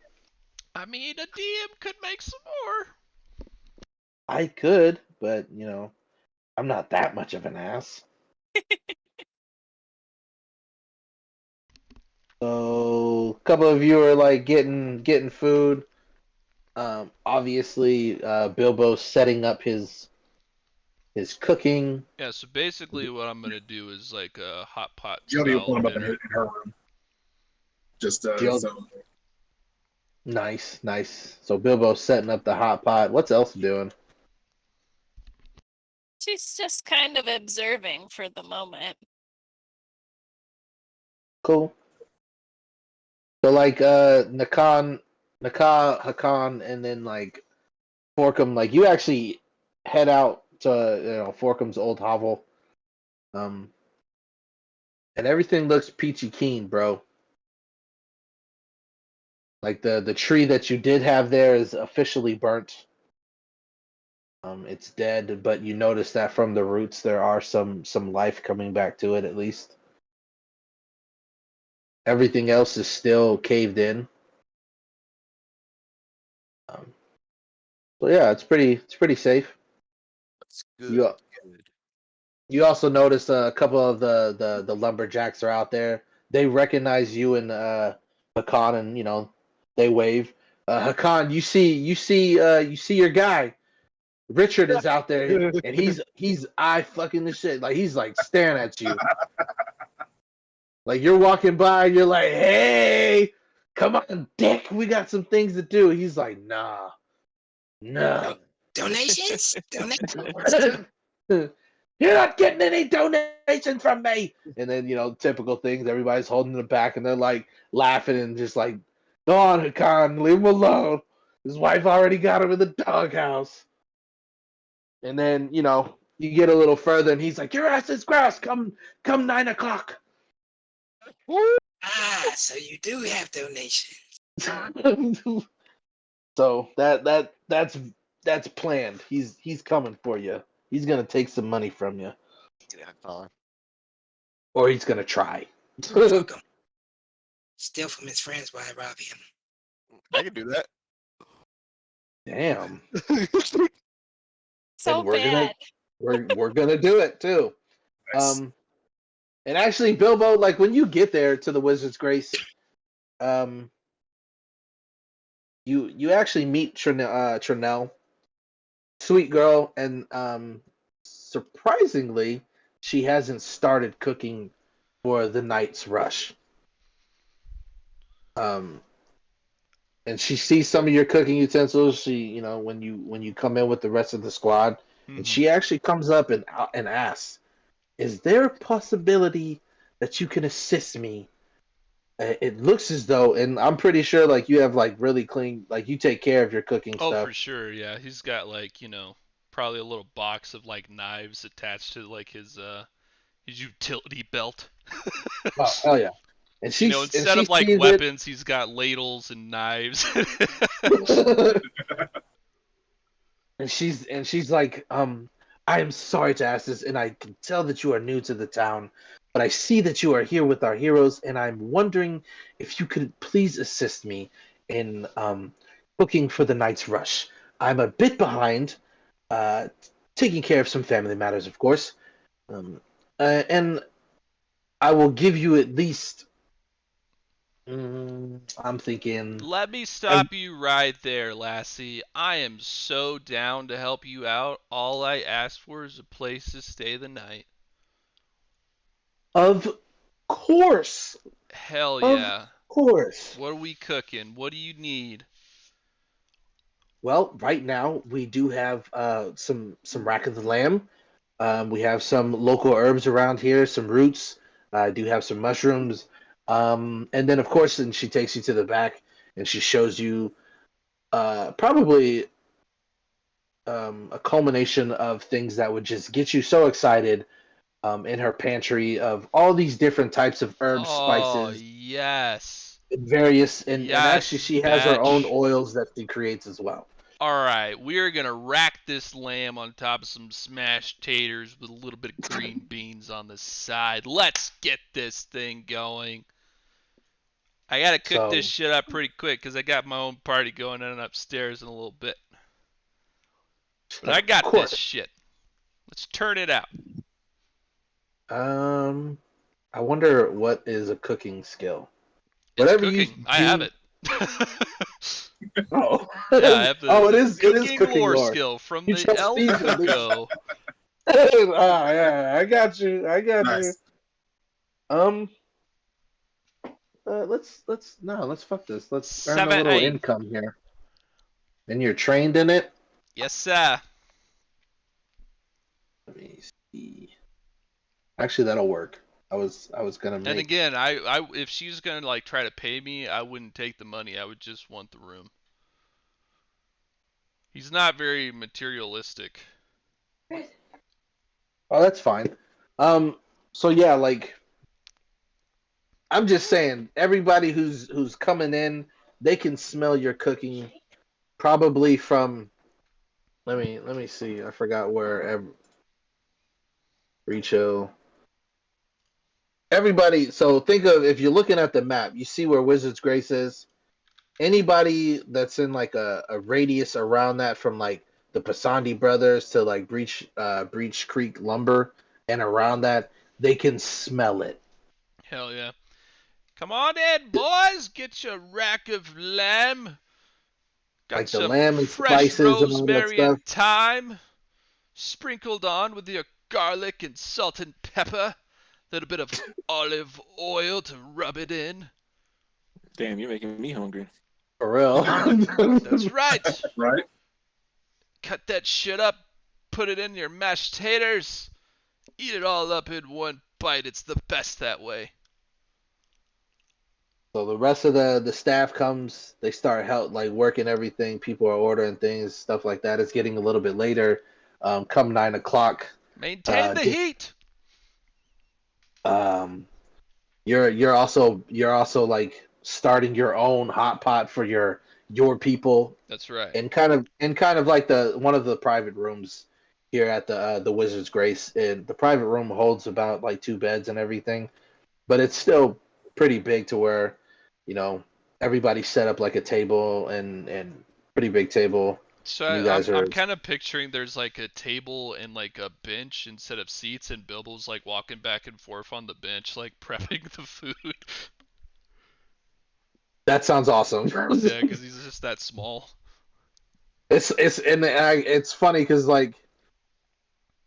Speaker 5: I mean, a DM could make some more.
Speaker 2: I could, but I'm not that much of an ass. So a couple of you are like getting food. Obviously, Bilbo's setting up his cooking.
Speaker 5: Yeah, so basically what I'm gonna do is like a hot pot
Speaker 3: Jody will
Speaker 5: style
Speaker 3: pull him up in
Speaker 5: dinner.
Speaker 3: her room. Just
Speaker 2: Jill-
Speaker 3: so
Speaker 2: Nice. So Bilbo's setting up the hot pot. What's Elsa doing?
Speaker 8: She's just kind of observing for the moment.
Speaker 2: Cool. So like Hakan, and then like Forkum, like you actually head out to Forkum's old hovel. And everything looks peachy keen, bro. Like the tree that you did have there is officially burnt. It's dead, but you notice that from the roots there are some life coming back to it at least. Everything else is still caved in. So yeah, it's pretty safe.
Speaker 6: That's good.
Speaker 2: You
Speaker 6: Good.
Speaker 2: you also notice a couple of the lumberjacks are out there. They recognize you and Hakan, and they wave. Hakan, you see your guy. Richard is out there, and he's eye fucking the shit. Like he's like staring at you. Like you're walking by, you're like, "Hey, come on, Dick, we got some things to do." He's like, "Nah, no,
Speaker 4: Donations? Donations?
Speaker 2: you're not getting any donations from me." And then typical things. Everybody's holding them back, and they're like laughing and just like, "Go on, Hakan, leave him alone. His wife already got him in the doghouse." And then you get a little further, and he's like, "Your ass is grass. Come 9 o'clock."
Speaker 4: Ah, so you do have donations.
Speaker 2: So that's planned. He's coming for you. He's gonna take some money from you,
Speaker 6: Yeah, Colin.
Speaker 2: or he's gonna try.
Speaker 4: Fuck him. Steal from his friends while I rob him.
Speaker 6: I can do that.
Speaker 2: Damn,
Speaker 8: So
Speaker 2: And we're gonna-
Speaker 8: bad.
Speaker 2: we're gonna do it too.
Speaker 3: Nice.
Speaker 2: And actually, Bilbo, like when you get there to the Wizard's Grace, you actually meet Trinell, sweet girl, and surprisingly, she hasn't started cooking for the night's rush. And she sees some of your cooking utensils. She, when you come in with the rest of the squad, and she actually comes up and asks, "Is there a possibility that you can assist me?" It looks as though, and I'm pretty sure, like you have like really clean, like you take care of your cooking
Speaker 5: Oh,
Speaker 2: stuff.
Speaker 5: for sure, yeah. He's got like, probably a little box of like knives attached to like his utility belt.
Speaker 2: Oh, hell yeah! And she,
Speaker 5: Instead of like
Speaker 2: sees
Speaker 5: weapons, he's got ladles and knives.
Speaker 2: it. and she's like, I am sorry to ask this, and I can tell that you are new to the town, but I see that you are here with our heroes, and I'm wondering if you could please assist me in cooking for the night's rush. I'm a bit behind, uh, taking care of some family matters, of course. And I will give you at least. I'm thinking.
Speaker 5: Let me stop you right there, Lassie. I am so down to help you out. All I ask for is a place to stay the night.
Speaker 2: Of course.
Speaker 5: Hell
Speaker 2: Of
Speaker 5: yeah.
Speaker 2: course.
Speaker 5: What are we cooking? What do you need?
Speaker 2: Well, right now we do have some rack of the lamb. We have some local herbs around here, some roots. I do have some mushrooms. And then of course, and she takes you to the back and she shows you probably a culmination of things that would just get you so excited in her pantry of all these different types of herbs,
Speaker 5: Oh,
Speaker 2: spices,
Speaker 5: yes.
Speaker 2: and various, and actually
Speaker 5: Yes,
Speaker 2: she has her own
Speaker 5: batch.
Speaker 2: oils that she creates as well.
Speaker 5: Alright, we're gonna rack this lamb on top of some smashed taters with a little bit of green beans on the side. Let's get this thing going. I gotta cook this
Speaker 2: So,
Speaker 5: shit up pretty quick because I got my own party going on upstairs in a little bit. But I
Speaker 2: of
Speaker 5: got this
Speaker 2: course.
Speaker 5: shit. Let's turn it out.
Speaker 2: I wonder what is a cooking skill.
Speaker 5: It's
Speaker 2: Whatever you
Speaker 5: cooking. I
Speaker 2: do-
Speaker 5: have it.
Speaker 2: Oh,
Speaker 5: Yeah, I have the
Speaker 2: oh, it is cooking
Speaker 5: lore
Speaker 2: lore.
Speaker 5: skill from
Speaker 2: You
Speaker 5: the
Speaker 2: trust
Speaker 5: El
Speaker 2: Steve at least.
Speaker 5: Cuco.
Speaker 2: Oh yeah, I got you.
Speaker 3: Nice.
Speaker 2: Let's fuck this. Let's earn a
Speaker 5: 7,
Speaker 2: little
Speaker 5: 8.
Speaker 2: income here. And you're trained in it.
Speaker 5: Yes, sir.
Speaker 2: Let me see. Actually, that'll work. I was gonna
Speaker 5: And
Speaker 2: make.
Speaker 5: again, I if she's gonna like try to pay me, I wouldn't take the money. I would just want the room. He's not very materialistic.
Speaker 2: Oh, that's fine. So yeah, like I'm just saying, everybody who's coming in, they can smell your cooking, probably from. Let me see. I forgot where. Reach Everybody. So think of, if you're looking at the map, you see where Wizard's Grace is. Anybody that's in like a radius around that, from like the Pasandi brothers to like Breach Creek Lumber and around that, they can smell it.
Speaker 5: Hell yeah. Come on in, boys. Get your rack of lamb. Got
Speaker 2: Like the
Speaker 5: some
Speaker 2: lamb and
Speaker 5: fresh
Speaker 2: spices and all that
Speaker 5: rosemary
Speaker 2: stuff.
Speaker 5: and thyme, sprinkled on with your garlic and salt and pepper. A little bit of olive oil to rub it in.
Speaker 1: Damn, you're making me hungry.
Speaker 2: For real.
Speaker 5: That's right.
Speaker 3: Right?
Speaker 5: Cut that shit up, put it in your mashed taters, eat it all up in one bite. It's the best that way.
Speaker 2: So the rest of the staff comes. They start working everything. People are ordering things, stuff like that. It's getting a little bit later. Come 9 o'clock.
Speaker 5: Maintain the heat.
Speaker 2: You're also like starting your own hot pot for your people,
Speaker 5: That's right.
Speaker 2: and kind of like one of the private rooms here at the Wizard's Grace. And the private room holds about like 2 beds and everything, but it's still pretty big to where, everybody set up like a table and pretty big table.
Speaker 5: So
Speaker 2: You guys
Speaker 5: I'm
Speaker 2: are-
Speaker 5: kind of picturing there's like a table and like a bench instead of seats, and Bilbo's like walking back and forth on the bench, like prepping the food.
Speaker 2: That sounds awesome.
Speaker 5: Yeah, because he's just that small.
Speaker 2: It's funny because like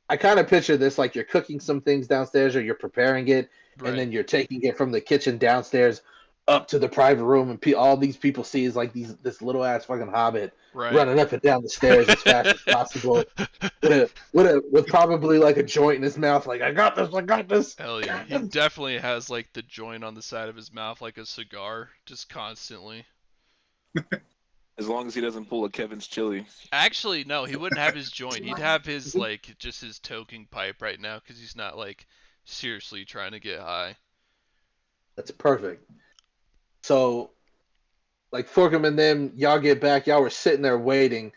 Speaker 2: I kind of picture this like you're cooking some things downstairs, or you're preparing it,
Speaker 5: Right.
Speaker 2: and then you're taking it from the kitchen downstairs up to the private room, and all these people see is like this little ass fucking hobbit
Speaker 5: Right.
Speaker 2: running up and down the stairs as fast as possible with probably like a joint in his mouth, like I got this.
Speaker 5: Hell yeah. He definitely has like the joint on the side of his mouth like a cigar, just constantly.
Speaker 1: As long as he doesn't pull a Kevin's chili.
Speaker 5: Actually, no, he wouldn't have his joint. He'd have his like just his toking pipe right now because he's not like seriously trying to get high.
Speaker 2: That's perfect. So, like Forkham and them, y'all get back. Y'all were sitting there waiting,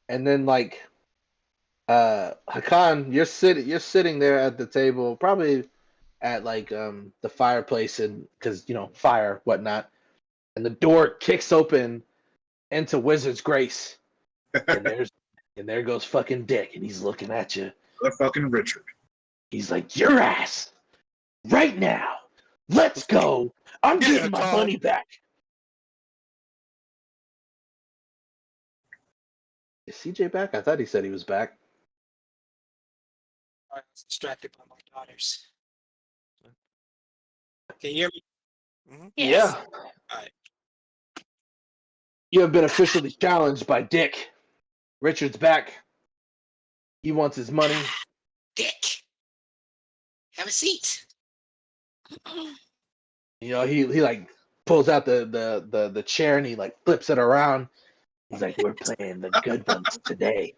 Speaker 2: and then like, Hakan, you're sitting there at the table, probably at like the fireplace, and because fire whatnot, and the door kicks open into Wizard's Grace, And there goes fucking Dick, and he's looking at you.
Speaker 3: The fucking Richard.
Speaker 2: He's like, your ass, right now. Let's go. I'm
Speaker 6: Yeah,
Speaker 2: getting my
Speaker 6: Tom.
Speaker 2: money back. Is CJ back? I thought he said he was back.
Speaker 4: I was distracted by my daughters. Can you hear me?
Speaker 8: Yes.
Speaker 2: Yeah.
Speaker 4: Alright.
Speaker 2: You have been officially challenged by Dick. Richard's back. He wants his money.
Speaker 4: Dick, have a seat.
Speaker 2: You know, he like pulls out the chair and he like flips it around. He's like, we're playing the good ones today.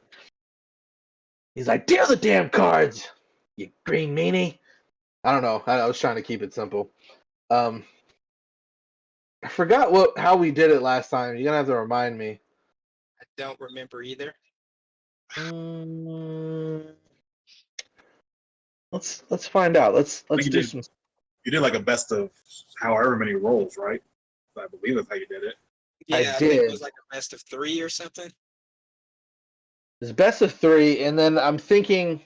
Speaker 2: He's like, deal the damn cards, you green meanie. I don't know. I was trying to keep it simple. I forgot how we did it last time. You're gonna have to remind me.
Speaker 4: I don't remember either.
Speaker 2: Let's find out. Let's
Speaker 3: you
Speaker 2: do
Speaker 3: did.
Speaker 2: some.
Speaker 3: You did like a best of however many rolls, right? I believe that's how you did it.
Speaker 4: Yeah, I think
Speaker 2: did.
Speaker 4: it was like a best of 3 or something.
Speaker 2: It's best of 3, and then I'm thinking,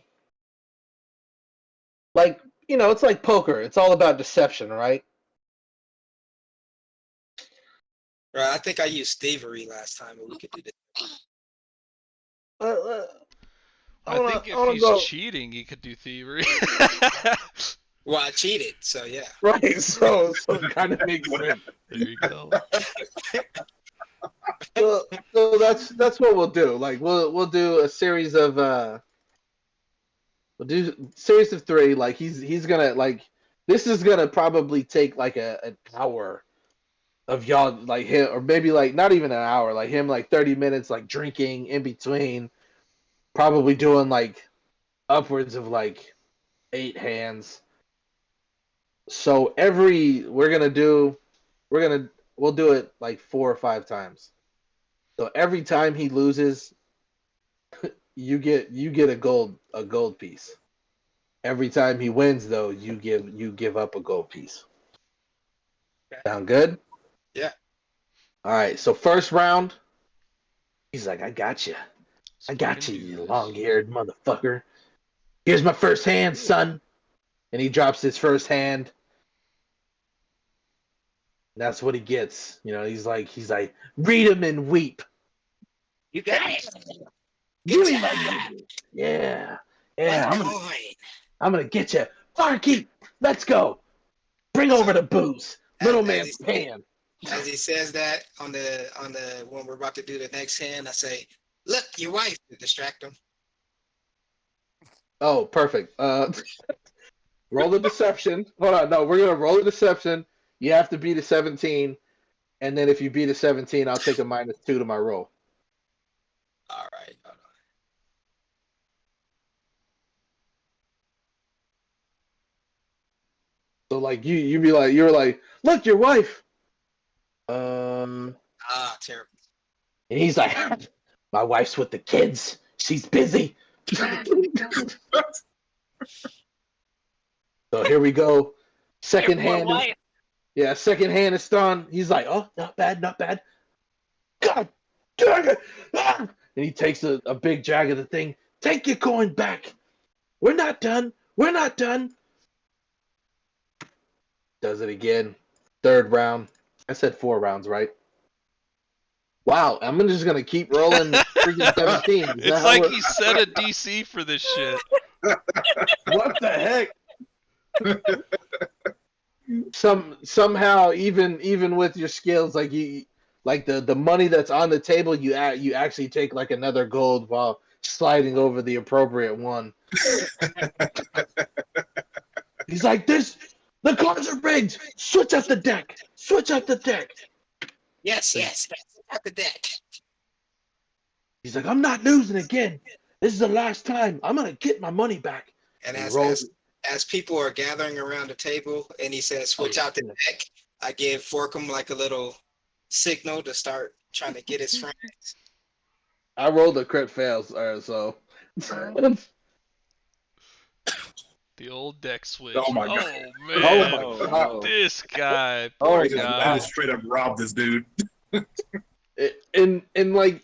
Speaker 2: like, you know, it's like poker. It's all about deception, right?
Speaker 4: Right, I think I used thievery last time, but we could do this.
Speaker 5: I
Speaker 2: wanna-
Speaker 5: think
Speaker 2: I wanna
Speaker 5: if he's
Speaker 2: go-
Speaker 5: cheating, he could do thievery.
Speaker 4: Well, I cheated, so yeah.
Speaker 2: Right, so it kind of makes sense.
Speaker 5: There you go.
Speaker 2: So that's what we'll do. Like we'll do a series of we'll do series of 3. Like he's gonna like this is gonna probably take like an hour of y'all like him, or maybe like not even an hour, like him like 30 minutes like drinking in between, probably doing like upwards of like 8 hands. So we'll do it like 4 or 5 times. So every time he loses, you get a gold piece. Every time he wins, though, you give up a gold piece.
Speaker 4: Okay.
Speaker 2: Sound good?
Speaker 4: Yeah.
Speaker 2: All right. So first round, he's like, "I got you. I got
Speaker 5: Fucking
Speaker 2: you,
Speaker 5: do
Speaker 2: you
Speaker 5: this.
Speaker 2: long-haired motherfucker. Here's my first hand, son." And he drops his first hand. That's what he gets. You know, he's like, read him and weep.
Speaker 4: You got it.
Speaker 2: Give
Speaker 4: Good
Speaker 2: me my
Speaker 4: job.
Speaker 2: money. Yeah. Yeah.
Speaker 4: One
Speaker 2: I'm
Speaker 4: coin.
Speaker 2: gonna get you. Barkeep, let's go. Bring over the booze. Little man's pan.
Speaker 4: As he says that on the when we're about to do the next hand, I say, "Look, your wife," to distract him.
Speaker 2: Oh, perfect. Roll the deception. Hold on. No, we're gonna roll the deception. You have to beat a 17, and then if you beat a 17, I'll take a -2 to my roll.
Speaker 4: All right. Hold on.
Speaker 2: So like you're like, look, your wife.
Speaker 4: Ah, terrible.
Speaker 2: And he's like, my wife's with the kids. She's busy. So here we go. Second
Speaker 8: Your poor
Speaker 2: hand.
Speaker 8: wife.
Speaker 2: Yeah, second hand is done. He's like, oh, not bad, not bad. God dang it. Ah! And he takes a big drag of the thing. Take your coin back. We're not done. We're not done. Does it again. Third round. I said 4 rounds, right? Wow, I'm just going to keep rolling freaking 17. Is that
Speaker 5: It's
Speaker 2: how
Speaker 5: like
Speaker 2: we're-
Speaker 5: he set a DC for this shit.
Speaker 2: What the heck? Somehow even with your skills, like the money that's on the table, you actually take like another gold while sliding over the appropriate one. He's like, the cards are rigged. Switch up the deck. Switch up the deck.
Speaker 4: Yes, at the deck.
Speaker 2: He's like, I'm not losing again. This is the last time. I'm gonna get my money back.
Speaker 4: And
Speaker 2: He
Speaker 4: as
Speaker 2: rolls-
Speaker 4: as people are gathering around the table, and he says, "Switch out the deck," I give Forkum like a little signal to start trying to get his friends.
Speaker 2: I rolled a crit fail, so.
Speaker 5: The old deck switch.
Speaker 3: Oh my God.
Speaker 5: Oh man.
Speaker 2: Oh my God.
Speaker 5: This guy.
Speaker 2: Oh
Speaker 5: Poor
Speaker 3: I just
Speaker 5: guy.
Speaker 3: straight up robbed this dude.
Speaker 2: And like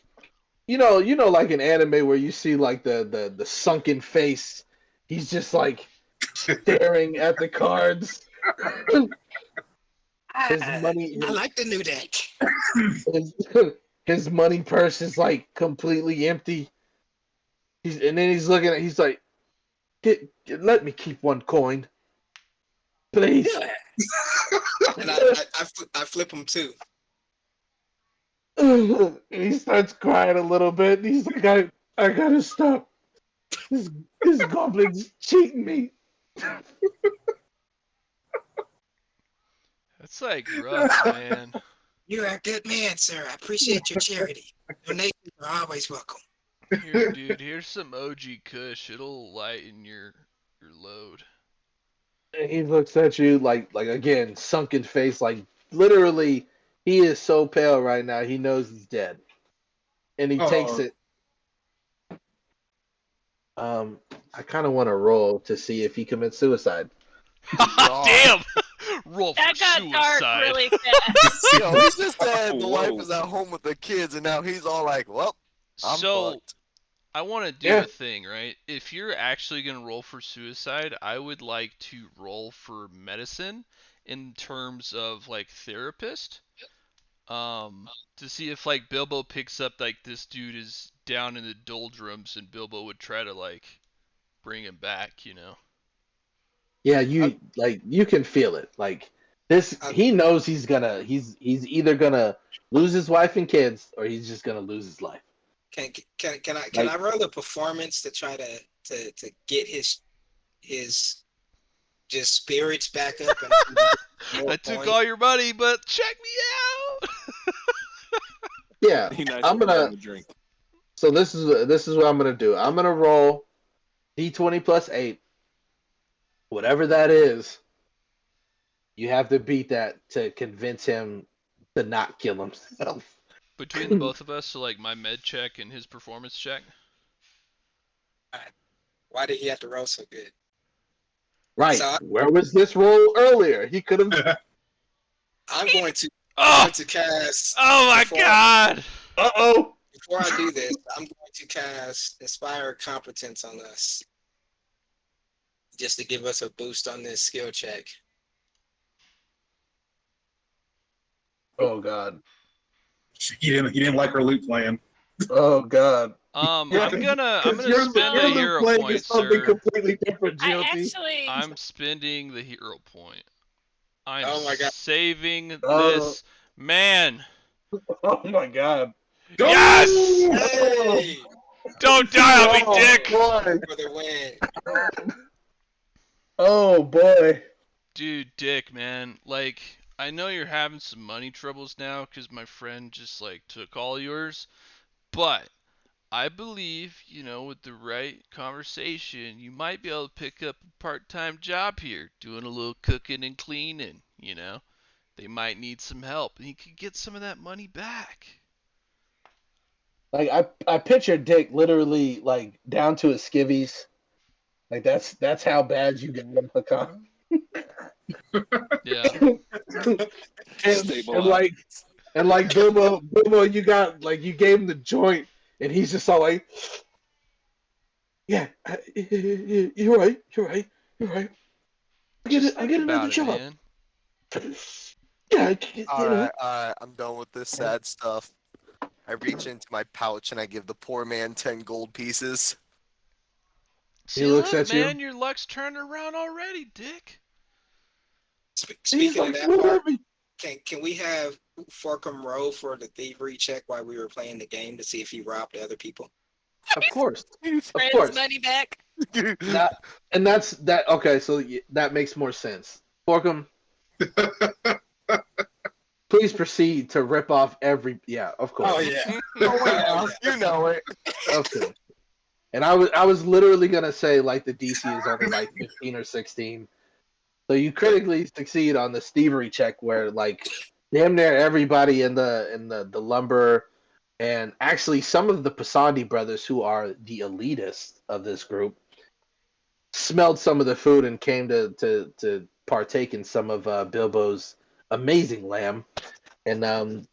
Speaker 2: like an anime where you see like the sunken face. He's just like staring at the cards. His money,
Speaker 4: I like the new deck.
Speaker 2: his, his money purse is like completely empty. And then he's looking at. He's like, let me keep one coin, please.
Speaker 4: And I flip them too.
Speaker 2: And he starts crying a little bit. And he's like, I gotta stop. This goblin's cheating me.
Speaker 5: That's like rough, man.
Speaker 4: You're a good man, sir. I appreciate your charity. Donations are always welcome.
Speaker 5: Here, dude, here's some OG Kush. It'll lighten your load.
Speaker 2: And he looks at you like again, sunken face, like literally he is so pale right now, he knows he's dead. And he takes it. I kinda wanna roll to see if he commits suicide.
Speaker 5: Damn! Roll for
Speaker 8: That got
Speaker 5: suicide.
Speaker 8: dark really fast.
Speaker 6: Yo, he's just said the wife
Speaker 1: Whoa.
Speaker 6: is at home with the kids, and now he's all like, "Well, I'm
Speaker 5: So
Speaker 6: fucked."
Speaker 5: I want to do
Speaker 2: Yeah.
Speaker 5: a thing, right? If you're actually gonna roll for suicide, I would like to roll for medicine in terms of like therapist. To see if like Bilbo picks up like this dude is down in the doldrums and Bilbo would try to like bring him back, you know.
Speaker 2: Yeah, you can feel it. Like this, he knows he's either gonna lose his wife and kids, or he's just gonna lose his life.
Speaker 4: Can I roll a performance to try to get his just spirits back up? And
Speaker 5: I took all your money, but check me out.
Speaker 2: Yeah,
Speaker 1: He nice
Speaker 2: I'm
Speaker 1: to buy
Speaker 2: gonna.
Speaker 1: him a drink.
Speaker 2: So this is what I'm gonna do. I'm gonna roll D20 plus 8, whatever that is. You have to beat that to convince him to not kill himself.
Speaker 5: Between the both of us, so like my med check and his performance check.
Speaker 4: Why did he have to roll so good?
Speaker 2: Right.
Speaker 4: So-
Speaker 2: Where was this roll earlier? He could have.
Speaker 4: I'm going to
Speaker 5: Oh!
Speaker 4: cast.
Speaker 5: Oh my
Speaker 4: before-
Speaker 5: god!
Speaker 2: Uh-oh.
Speaker 4: Before I do this, I'm going to cast Inspire Competence on us, just to give us a boost on this skill check.
Speaker 2: Oh god.
Speaker 3: He didn't like her loot plan.
Speaker 2: Oh god.
Speaker 5: I'm gonna
Speaker 2: Your
Speaker 5: spend a
Speaker 2: loot
Speaker 5: hero
Speaker 2: playing
Speaker 5: point,
Speaker 2: is something
Speaker 5: sir.
Speaker 2: completely different,
Speaker 8: I
Speaker 2: GLT.
Speaker 8: actually,
Speaker 5: I'm spending the hero point. I'm
Speaker 4: Oh my God.
Speaker 5: saving
Speaker 2: Oh.
Speaker 5: this man.
Speaker 2: Oh my god.
Speaker 5: Yes!
Speaker 4: Hey,
Speaker 5: Don't die on me,
Speaker 2: Oh,
Speaker 5: dick!
Speaker 2: boy.
Speaker 4: for the win.
Speaker 2: Oh boy.
Speaker 5: Dude, Dick, man. Like, I know you're having some money troubles now because my friend just, like, took all yours. But I believe, you know, with the right conversation, you might be able to pick up a part-time job here, doing a little cooking and cleaning, you know? They might need some help, and you could get some of that money back.
Speaker 2: Like I picture Dick literally like down to his skivvies. Like that's how bad you get him, Hakan.
Speaker 5: Yeah.
Speaker 2: and like Bilbo, you got like you gave him the joint, and he's just all like, yeah, you're right. I get
Speaker 5: Think
Speaker 2: another
Speaker 5: about it,
Speaker 2: job.
Speaker 5: man.
Speaker 2: Yeah,
Speaker 6: All right, I'm done with this sad stuff. I reach into my pouch and I give the poor man 10 gold pieces.
Speaker 5: See,
Speaker 2: looks
Speaker 5: look,
Speaker 2: at you.
Speaker 5: man, your luck's turned around already, Dick.
Speaker 2: He's
Speaker 4: Speaking of
Speaker 2: like,
Speaker 4: that
Speaker 2: "What
Speaker 4: part,
Speaker 2: happened?"
Speaker 4: can we have Forkum roll for the thievery check while we were playing the game to see if he robbed other people?
Speaker 2: Of course, of
Speaker 8: friend's
Speaker 2: course.
Speaker 8: money back.
Speaker 2: And that's that. Okay, so that makes more sense. Forkum, please proceed to rip off every. Yeah, of course.
Speaker 4: Oh yeah.
Speaker 6: You know it.
Speaker 2: Okay. And I was literally gonna say like the DC is only like 15 or 16, so you critically succeed on the thievery check where like damn near everybody in the lumber, and actually some of the Pasandi brothers who are the elitists of this group smelled some of the food and came to partake in some of Bilbo's amazing lamb, and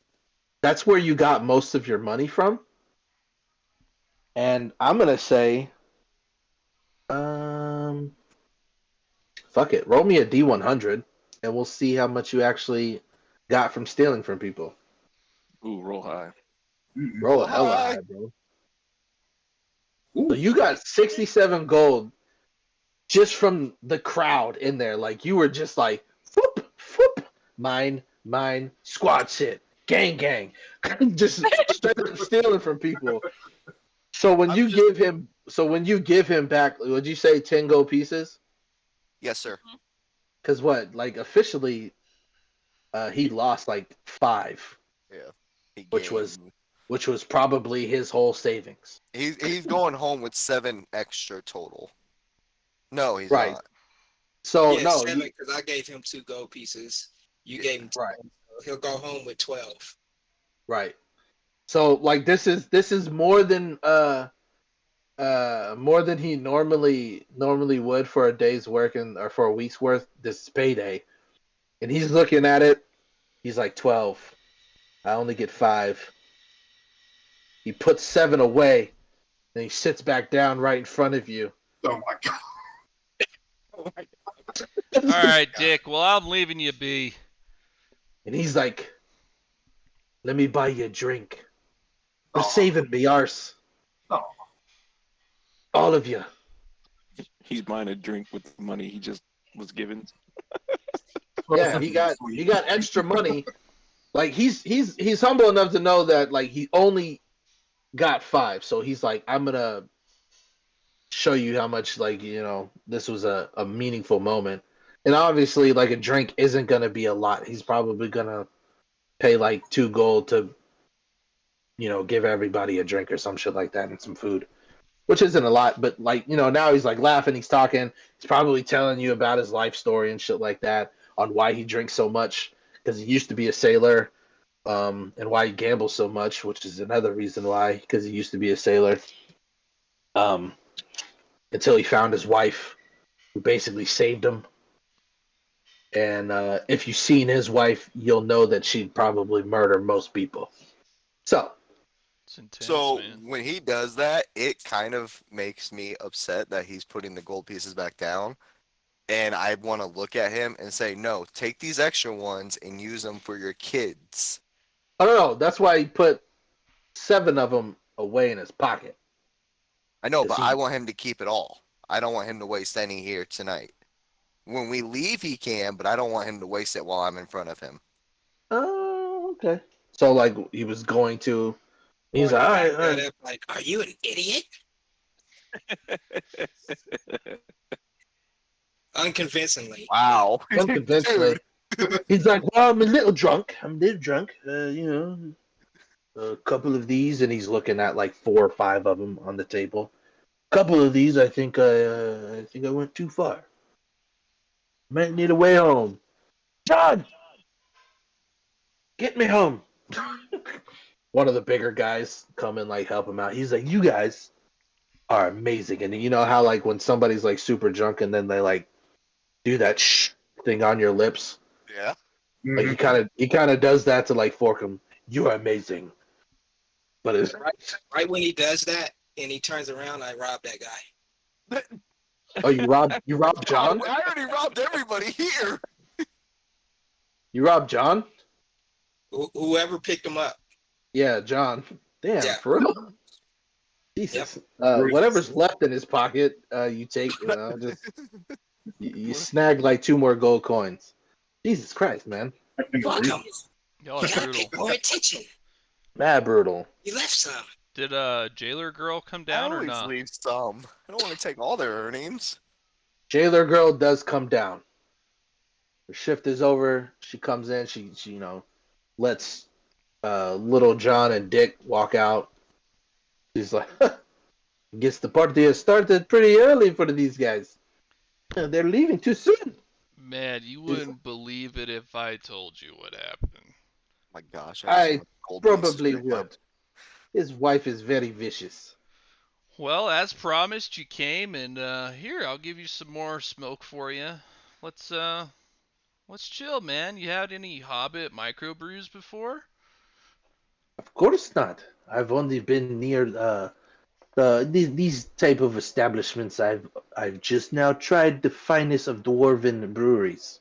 Speaker 2: that's where you got most of your money from. And I'm gonna say, fuck it, roll me a D100, and we'll see how much you actually got from stealing from people.
Speaker 1: Ooh, roll high.
Speaker 2: Roll a hella
Speaker 6: Hi.
Speaker 2: high, bro.
Speaker 3: Ooh.
Speaker 2: So you got 67 gold just from the crowd in there. Like you were just like, whoop, whoop, mine, squad shit, gang, just straight up stealing from people. So when you give him back, would you say 10 gold pieces?
Speaker 6: Yes, sir.
Speaker 2: Because what, like officially, he lost like 5,
Speaker 6: Yeah. He
Speaker 2: which was
Speaker 6: gained-
Speaker 2: which was probably his whole savings.
Speaker 6: He's going home with 7 extra total. No, he's
Speaker 2: Right.
Speaker 6: not.
Speaker 2: So
Speaker 4: Yeah,
Speaker 2: no,
Speaker 4: 7 because I gave him 2 gold pieces. You gave him 10,
Speaker 2: right.
Speaker 4: so he'll go home with 12.
Speaker 2: Right. So like this is more than more than he normally would for a day's work or for a week's worth. This is payday, and he's looking at it. He's like 12. I only get 5. He puts 7 away, and he sits back down right in front of you.
Speaker 3: Oh my god.
Speaker 4: Oh my
Speaker 5: All right, Dick. Well, I'm leaving you be.
Speaker 2: And he's like, "Let me buy you a drink. You're
Speaker 3: Oh.
Speaker 2: saving me, arse.
Speaker 3: Oh.
Speaker 2: All of you."
Speaker 1: He's buying a drink with the money he just was given.
Speaker 2: Yeah, he got extra money. Like he's humble enough to know that like he only got 5, so he's like, I'm gonna show you how much like this was a meaningful moment. And obviously like a drink isn't gonna be a lot. He's probably gonna pay like 2 gold to give everybody a drink or some shit like that and some food. Which isn't a lot, but like, now he's like laughing, he's talking, he's probably telling you about his life story and shit like that, on why he drinks so much, because he used to be a sailor, and why he gambles so much, which is another reason why, because he used to be a sailor. Until he found his wife, who basically saved him. And if you've seen his wife, you'll know that she'd probably murder most people. So,
Speaker 5: It's intense,
Speaker 6: So
Speaker 5: man.
Speaker 6: when he does that, it kind of makes me upset that he's putting the gold pieces back down. And I want to look at him and say, no, take these extra ones and use them for your kids.
Speaker 2: I don't know. That's why he put 7 of them away in his pocket.
Speaker 6: I know,
Speaker 2: Does
Speaker 6: but
Speaker 2: he-
Speaker 6: I want him to keep it all. I don't want him to waste any here tonight. When we leave, he can, but I don't want him to waste it while I'm in front of him.
Speaker 2: Oh, okay. So, like, he was going to. He's
Speaker 4: God.
Speaker 2: like, all
Speaker 4: He
Speaker 2: right,
Speaker 4: backed
Speaker 2: all
Speaker 4: that
Speaker 2: right.
Speaker 4: up like, are you an idiot? Unconvincingly.
Speaker 6: Wow.
Speaker 2: Unconvincingly. He's like, well, I'm a little drunk. A couple of these, and he's looking at like 4 or 5 of them on the table. A couple of these, I think I went too far. Might need a way home. John, get me home. One of the bigger guys come and like help him out. He's like, you guys are amazing. And you know how like when somebody's like super drunk and then they like do that shh thing on your lips?
Speaker 6: Yeah.
Speaker 2: Like he kind of does that to like fork him. You are amazing. But it's
Speaker 4: Right when he does that and he turns around, I rob that guy.
Speaker 2: oh, you robbed John?
Speaker 6: I already robbed everybody here.
Speaker 2: You robbed John?
Speaker 4: Whoever picked him up.
Speaker 2: Yeah, John. Damn,
Speaker 4: Yeah.
Speaker 2: for real? Jesus. Whatever's left in his pocket, you take. Just you snag like 2 more gold coins. Jesus Christ, man.
Speaker 4: Fuck him.
Speaker 5: Y'all
Speaker 4: You
Speaker 5: are
Speaker 4: gotta
Speaker 5: brutal.
Speaker 4: pay more attention.
Speaker 2: Mad brutal.
Speaker 4: You left some.
Speaker 5: Did Jailer Girl come
Speaker 6: I
Speaker 5: down or
Speaker 6: always
Speaker 5: not?
Speaker 6: leave some. I don't want to take all their earnings.
Speaker 2: Jailer girl does come down. Her shift is over. She comes in. She lets little John and Dick walk out. She's like, guess the party has started pretty early for these guys. They're leaving too soon.
Speaker 5: Man, you wouldn't believe it if I told you what happened.
Speaker 6: My gosh.
Speaker 2: I
Speaker 6: just want gold pieces
Speaker 2: probably
Speaker 6: right now.
Speaker 2: would. His wife is very vicious.
Speaker 5: Well, as promised, you came, and here, I'll give you some more smoke for you. Let's chill, man. You had any Hobbit microbrews before?
Speaker 2: Of course not. I've only been near these type of establishments, I've just now tried the finest of dwarven breweries.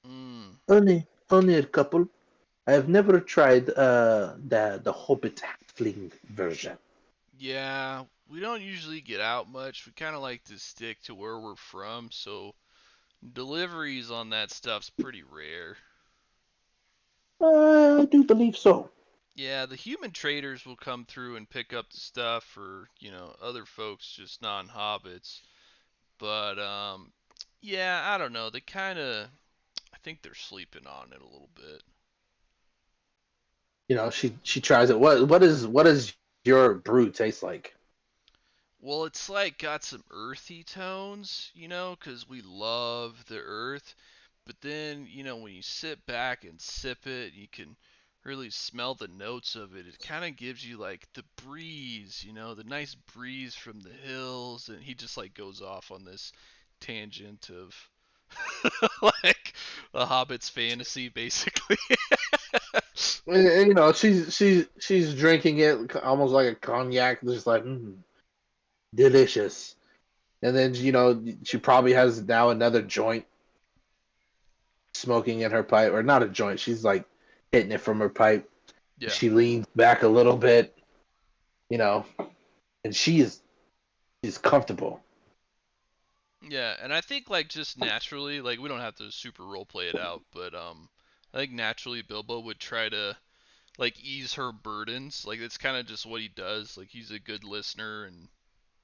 Speaker 5: Mm.
Speaker 2: Only a couple. I have never tried the Hobbit Halfling version.
Speaker 5: Yeah, we don't usually get out much. We kind of like to stick to where we're from, so deliveries on that stuff's pretty rare.
Speaker 2: I do believe so.
Speaker 5: Yeah, the human traders will come through and pick up the stuff for, other folks, just non-hobbits. But yeah, I don't know. I think they're sleeping on it a little bit.
Speaker 2: She tries it. What does your brew taste like?
Speaker 5: Well, it's like got some earthy tones, 'cause we love the earth. But then, when you sit back and sip it, you can really smell the notes of it. It kind of gives you like the breeze, the nice breeze from the hills. And he just like goes off on this tangent of like a Hobbit's fantasy, basically.
Speaker 2: And, she's drinking it almost like a cognac, just like delicious. And then she probably has now another joint smoking in her pipe, or not a joint. She's like hitting it from her pipe.
Speaker 5: Yeah.
Speaker 2: She leans back a little bit, and she's comfortable.
Speaker 5: Yeah, and I think like just naturally, like we don't have to super role play it out, but I think naturally Bilbo would try to like ease her burdens. Like it's kind of just what he does. Like he's a good listener and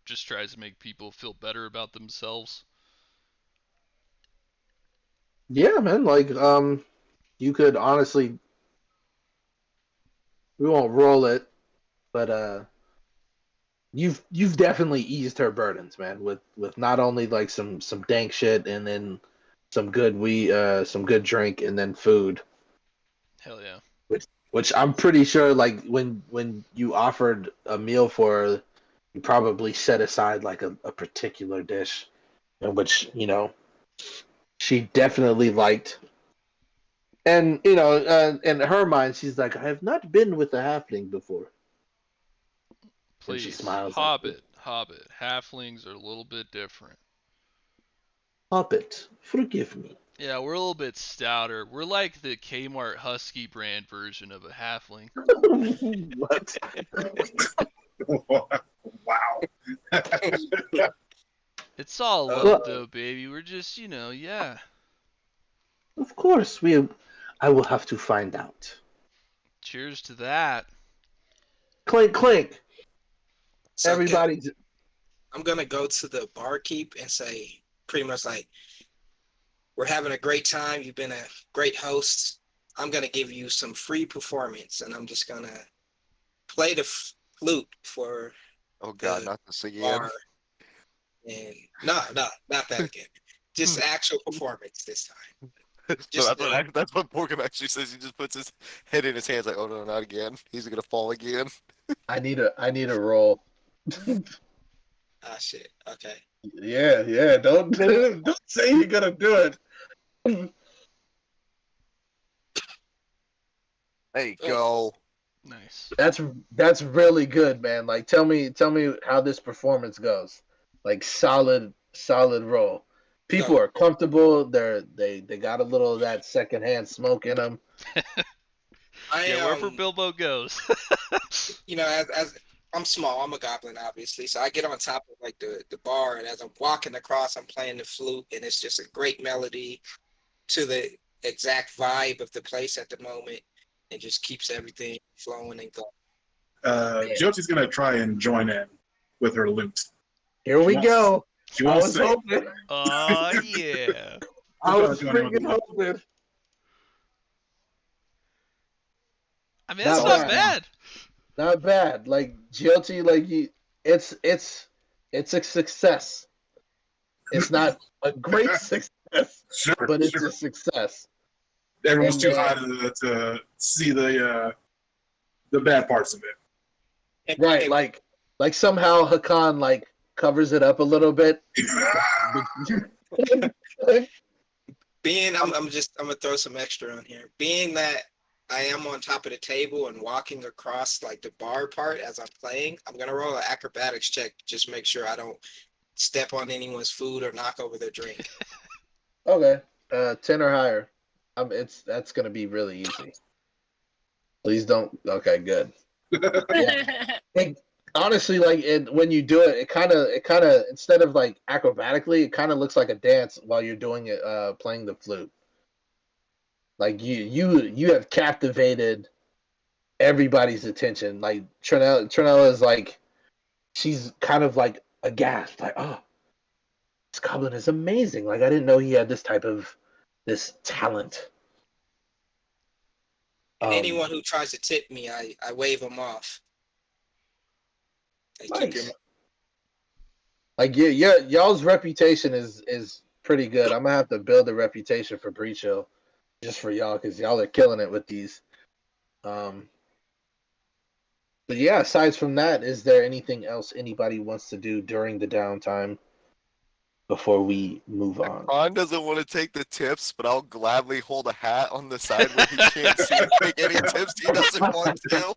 Speaker 5: just tries to make people feel better about themselves.
Speaker 2: Yeah, man. Like, you could honestly, we won't roll it, but you've definitely eased her burdens, man. With not only like some dank shit, and then some good drink, and then food.
Speaker 5: Hell yeah.
Speaker 2: Which I'm pretty sure, like when you offered a meal for her, you probably set aside like a particular dish, in which she definitely liked. And in her mind, she's like, I have not been with a halfling before. And she
Speaker 5: Please,
Speaker 2: smiles.
Speaker 5: Hobbit. Halflings are a little bit different.
Speaker 2: Hobbit, forgive me.
Speaker 5: Yeah, we're a little bit stouter. We're like the Kmart Husky brand version of a halfling.
Speaker 2: What?
Speaker 3: Wow.
Speaker 5: It's all love though, baby. We're just, yeah.
Speaker 2: Of course, I will have to find out.
Speaker 5: Cheers to that.
Speaker 2: Clink, clink.
Speaker 4: So
Speaker 2: Everybody's.
Speaker 4: I'm gonna go to the barkeep and say pretty much like, we're having a great time. You've been a great host. I'm gonna give you some free performance, and I'm just gonna play the flute for.
Speaker 6: Oh God, not this again.
Speaker 4: bar. And not that again. Just actual performance this time.
Speaker 6: So that's what Porkham actually says. He just puts his head in his hands like, oh no, not again. He's gonna fall again.
Speaker 2: I need a roll.
Speaker 4: Ah shit. Okay.
Speaker 2: Yeah. Don't say you're gonna do it.
Speaker 6: There you go.
Speaker 5: Nice.
Speaker 2: That's really good, man. Like, tell me how this performance goes. Like, solid roll. People are comfortable. They got a little of that secondhand smoke in them.
Speaker 5: Wherever Bilbo goes.
Speaker 4: As I'm small, I'm a goblin, obviously. So I get on top of like the bar, and as I'm walking across, I'm playing the flute, and it's just a great melody to the exact vibe of the place at the moment. It just keeps everything flowing and going.
Speaker 3: Jyoti's gonna try and join in with her lute.
Speaker 2: Here we go.
Speaker 3: She
Speaker 2: I
Speaker 3: wants
Speaker 2: was
Speaker 3: to.
Speaker 2: hoping.
Speaker 5: Oh yeah.
Speaker 2: I was freaking hoping.
Speaker 5: I mean, that's not bad.
Speaker 2: Not bad. Like, Jyoti, like, it's a success. It's not a great success,
Speaker 3: Sure,
Speaker 2: but it's
Speaker 3: sure.
Speaker 2: a success.
Speaker 3: Everyone's
Speaker 2: And,
Speaker 3: too high to see the bad parts of it.
Speaker 2: Right, like somehow Hakan like covers it up a little bit.
Speaker 4: I'm gonna throw some extra on here. Being that I am on top of the table and walking across like the bar part as I'm playing, I'm gonna roll an acrobatics check. Just make sure I don't step on anyone's food or knock over their drink.
Speaker 2: Okay. 10 or higher. That's gonna be really easy. Please don't. Okay, good. Honestly, like when you do it, it kind of instead of like acrobatically, it kind of looks like a dance while you're doing it, playing the flute. Like you have captivated everybody's attention. Like Trinella is like, she's kind of like aghast, like, oh, this goblin is amazing. Like I didn't know he had this talent.
Speaker 4: And anyone who tries to tip me, I wave them off. Keep your
Speaker 2: Nice. Like y'all's reputation is pretty good. I'm gonna have to build a reputation for Breach Hill just for y'all because y'all are killing it with these. But yeah, aside from that, is there anything else anybody wants to do during the downtime before we move on?
Speaker 6: Ron doesn't want to take the tips, but I'll gladly hold a hat on the side where he can't see and take any tips he doesn't want to.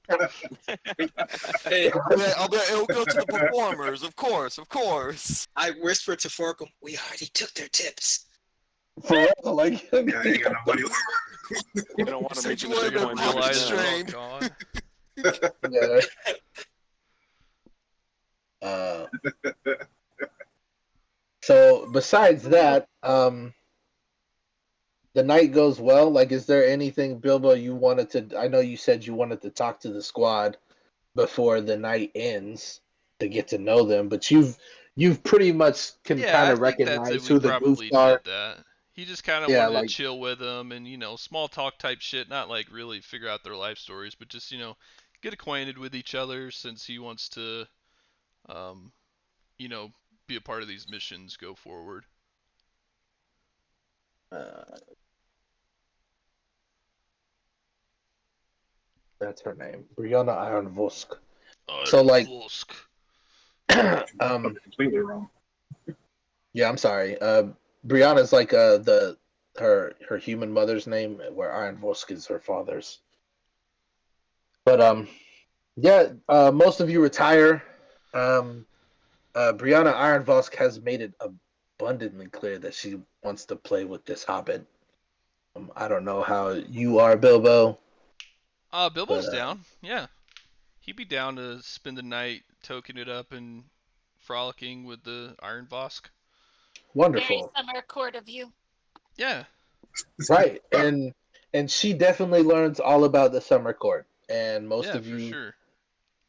Speaker 6: I'll bet it'll go to the performers, of course.
Speaker 4: I whisper to Forkum, we already took their tips.
Speaker 2: For real, like
Speaker 3: Yeah, I ain't got nobody.
Speaker 1: You don't want to
Speaker 6: Said
Speaker 1: make
Speaker 6: you
Speaker 1: it
Speaker 6: wanted to
Speaker 1: everyone
Speaker 6: pull
Speaker 1: knows
Speaker 6: the
Speaker 1: now.
Speaker 6: string.
Speaker 5: Oh, God.
Speaker 2: yeah. So besides that, the night goes well. Like, is there anything, Bilbo, you wanted to? I know you said you wanted to talk to the squad before the night ends to get to know them, but you've pretty much can
Speaker 5: Yeah,
Speaker 2: kind
Speaker 5: I
Speaker 2: of
Speaker 5: think that's
Speaker 2: recognize
Speaker 5: it. We
Speaker 2: who the
Speaker 5: probably
Speaker 2: goofs are.
Speaker 5: did that. He just kind of
Speaker 2: Yeah,
Speaker 5: wanted
Speaker 2: like
Speaker 5: to chill with them and, small talk type shit. Not like really figure out their life stories, but just, get acquainted with each other since he wants to, um, be a part of these missions go forward.
Speaker 2: That's her name, Brianna Ironvosk. So like,
Speaker 5: Volsk.
Speaker 3: Completely wrong.
Speaker 2: yeah, I'm sorry. Brianna's like her human mother's name, where Ironvosk is her father's. But yeah, most of you retire. Brianna Ironvosk has made it abundantly clear that she wants to play with this hobbit. I don't know how you are, Bilbo.
Speaker 5: Bilbo's
Speaker 2: But,
Speaker 5: down. Yeah. He'd be down to spend the night toking it up and frolicking with the Iron Vosk.
Speaker 8: Very
Speaker 2: Wonderful.
Speaker 8: summer court of you.
Speaker 5: Yeah.
Speaker 2: Right. And she definitely learns all about the summer court. And most
Speaker 5: Yeah,
Speaker 2: of
Speaker 5: for
Speaker 2: you
Speaker 5: sure.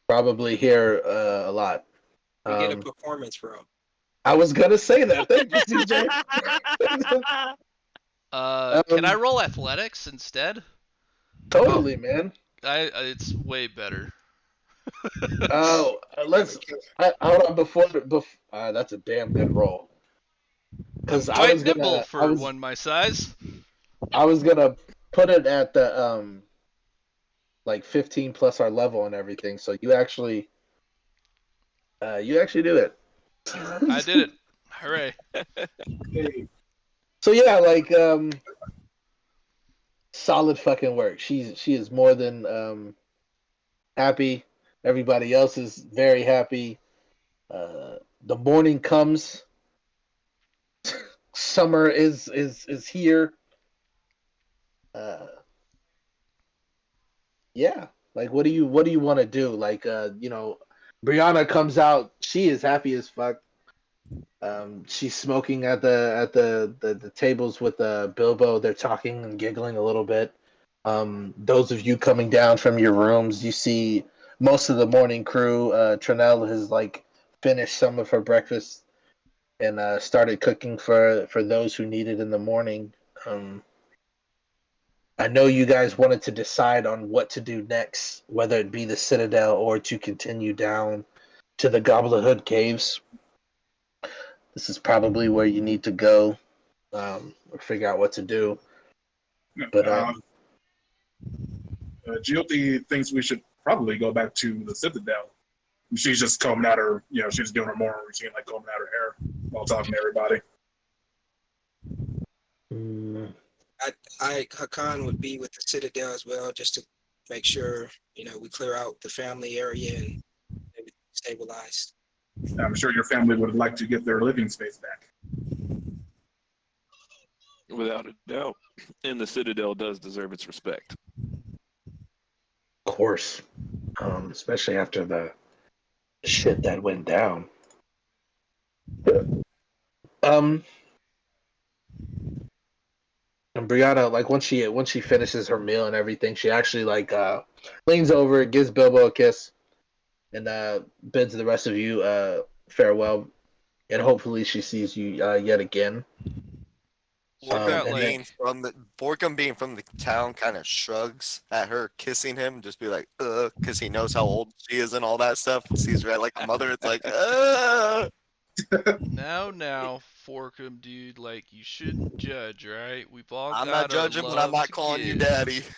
Speaker 2: probably hear a lot.
Speaker 4: We get a performance room.
Speaker 2: I was gonna say that. Thank you, CJ.
Speaker 5: Can I roll athletics instead?
Speaker 2: Totally, man.
Speaker 5: It's way better.
Speaker 2: Oh, hold on before that's a damn good roll. Because I
Speaker 5: Quite
Speaker 2: was
Speaker 5: nimble
Speaker 2: gonna,
Speaker 5: for one my size.
Speaker 2: I was gonna put it at the like 15 plus our level and everything. So you actually do it.
Speaker 5: I did it. Hooray.
Speaker 2: So yeah, like solid fucking work. She is more than happy. Everybody else is very happy. The morning comes. Summer is here. Yeah. Like what do you want to do? Like Brianna comes out, she is happy as fuck. She's smoking at the tables with Bilbo. They're talking and giggling a little bit. Those of you coming down from your rooms, you see most of the morning crew. Trinell has like finished some of her breakfast and started cooking for those who need it in the morning. I know you guys wanted to decide on what to do next, whether it be the Citadel or to continue down to the Goblet Hood Caves. This is probably where you need to go, or figure out what to do. But
Speaker 3: Jyoti thinks we should probably go back to the Citadel. She's just combing out her, she's doing her morning routine, like combing out her hair while talking to everybody.
Speaker 4: Hakan would be with the Citadel as well, just to make sure we clear out the family area and everything stabilized.
Speaker 3: I'm sure your family would like to get their living space back.
Speaker 1: Without a doubt. And the Citadel does deserve its respect.
Speaker 2: Of course. Especially after the shit that went down. And Brianna, like once she finishes her meal and everything, she actually leans over, gives Bilbo a kiss, and bids the rest of you farewell. And hopefully she sees you yet again.
Speaker 5: got,
Speaker 2: And then,
Speaker 6: Borkum being from the town kind of shrugs at her kissing him, just be like, because he knows how old she is and all that stuff. And sees her at like a mother, it's like,
Speaker 5: Now, Forkum, dude, like, you shouldn't judge, right? We've all
Speaker 6: I'm
Speaker 5: got
Speaker 6: not judging,
Speaker 5: our
Speaker 6: but I'm
Speaker 5: loves
Speaker 6: not
Speaker 5: and
Speaker 6: calling you
Speaker 5: kids.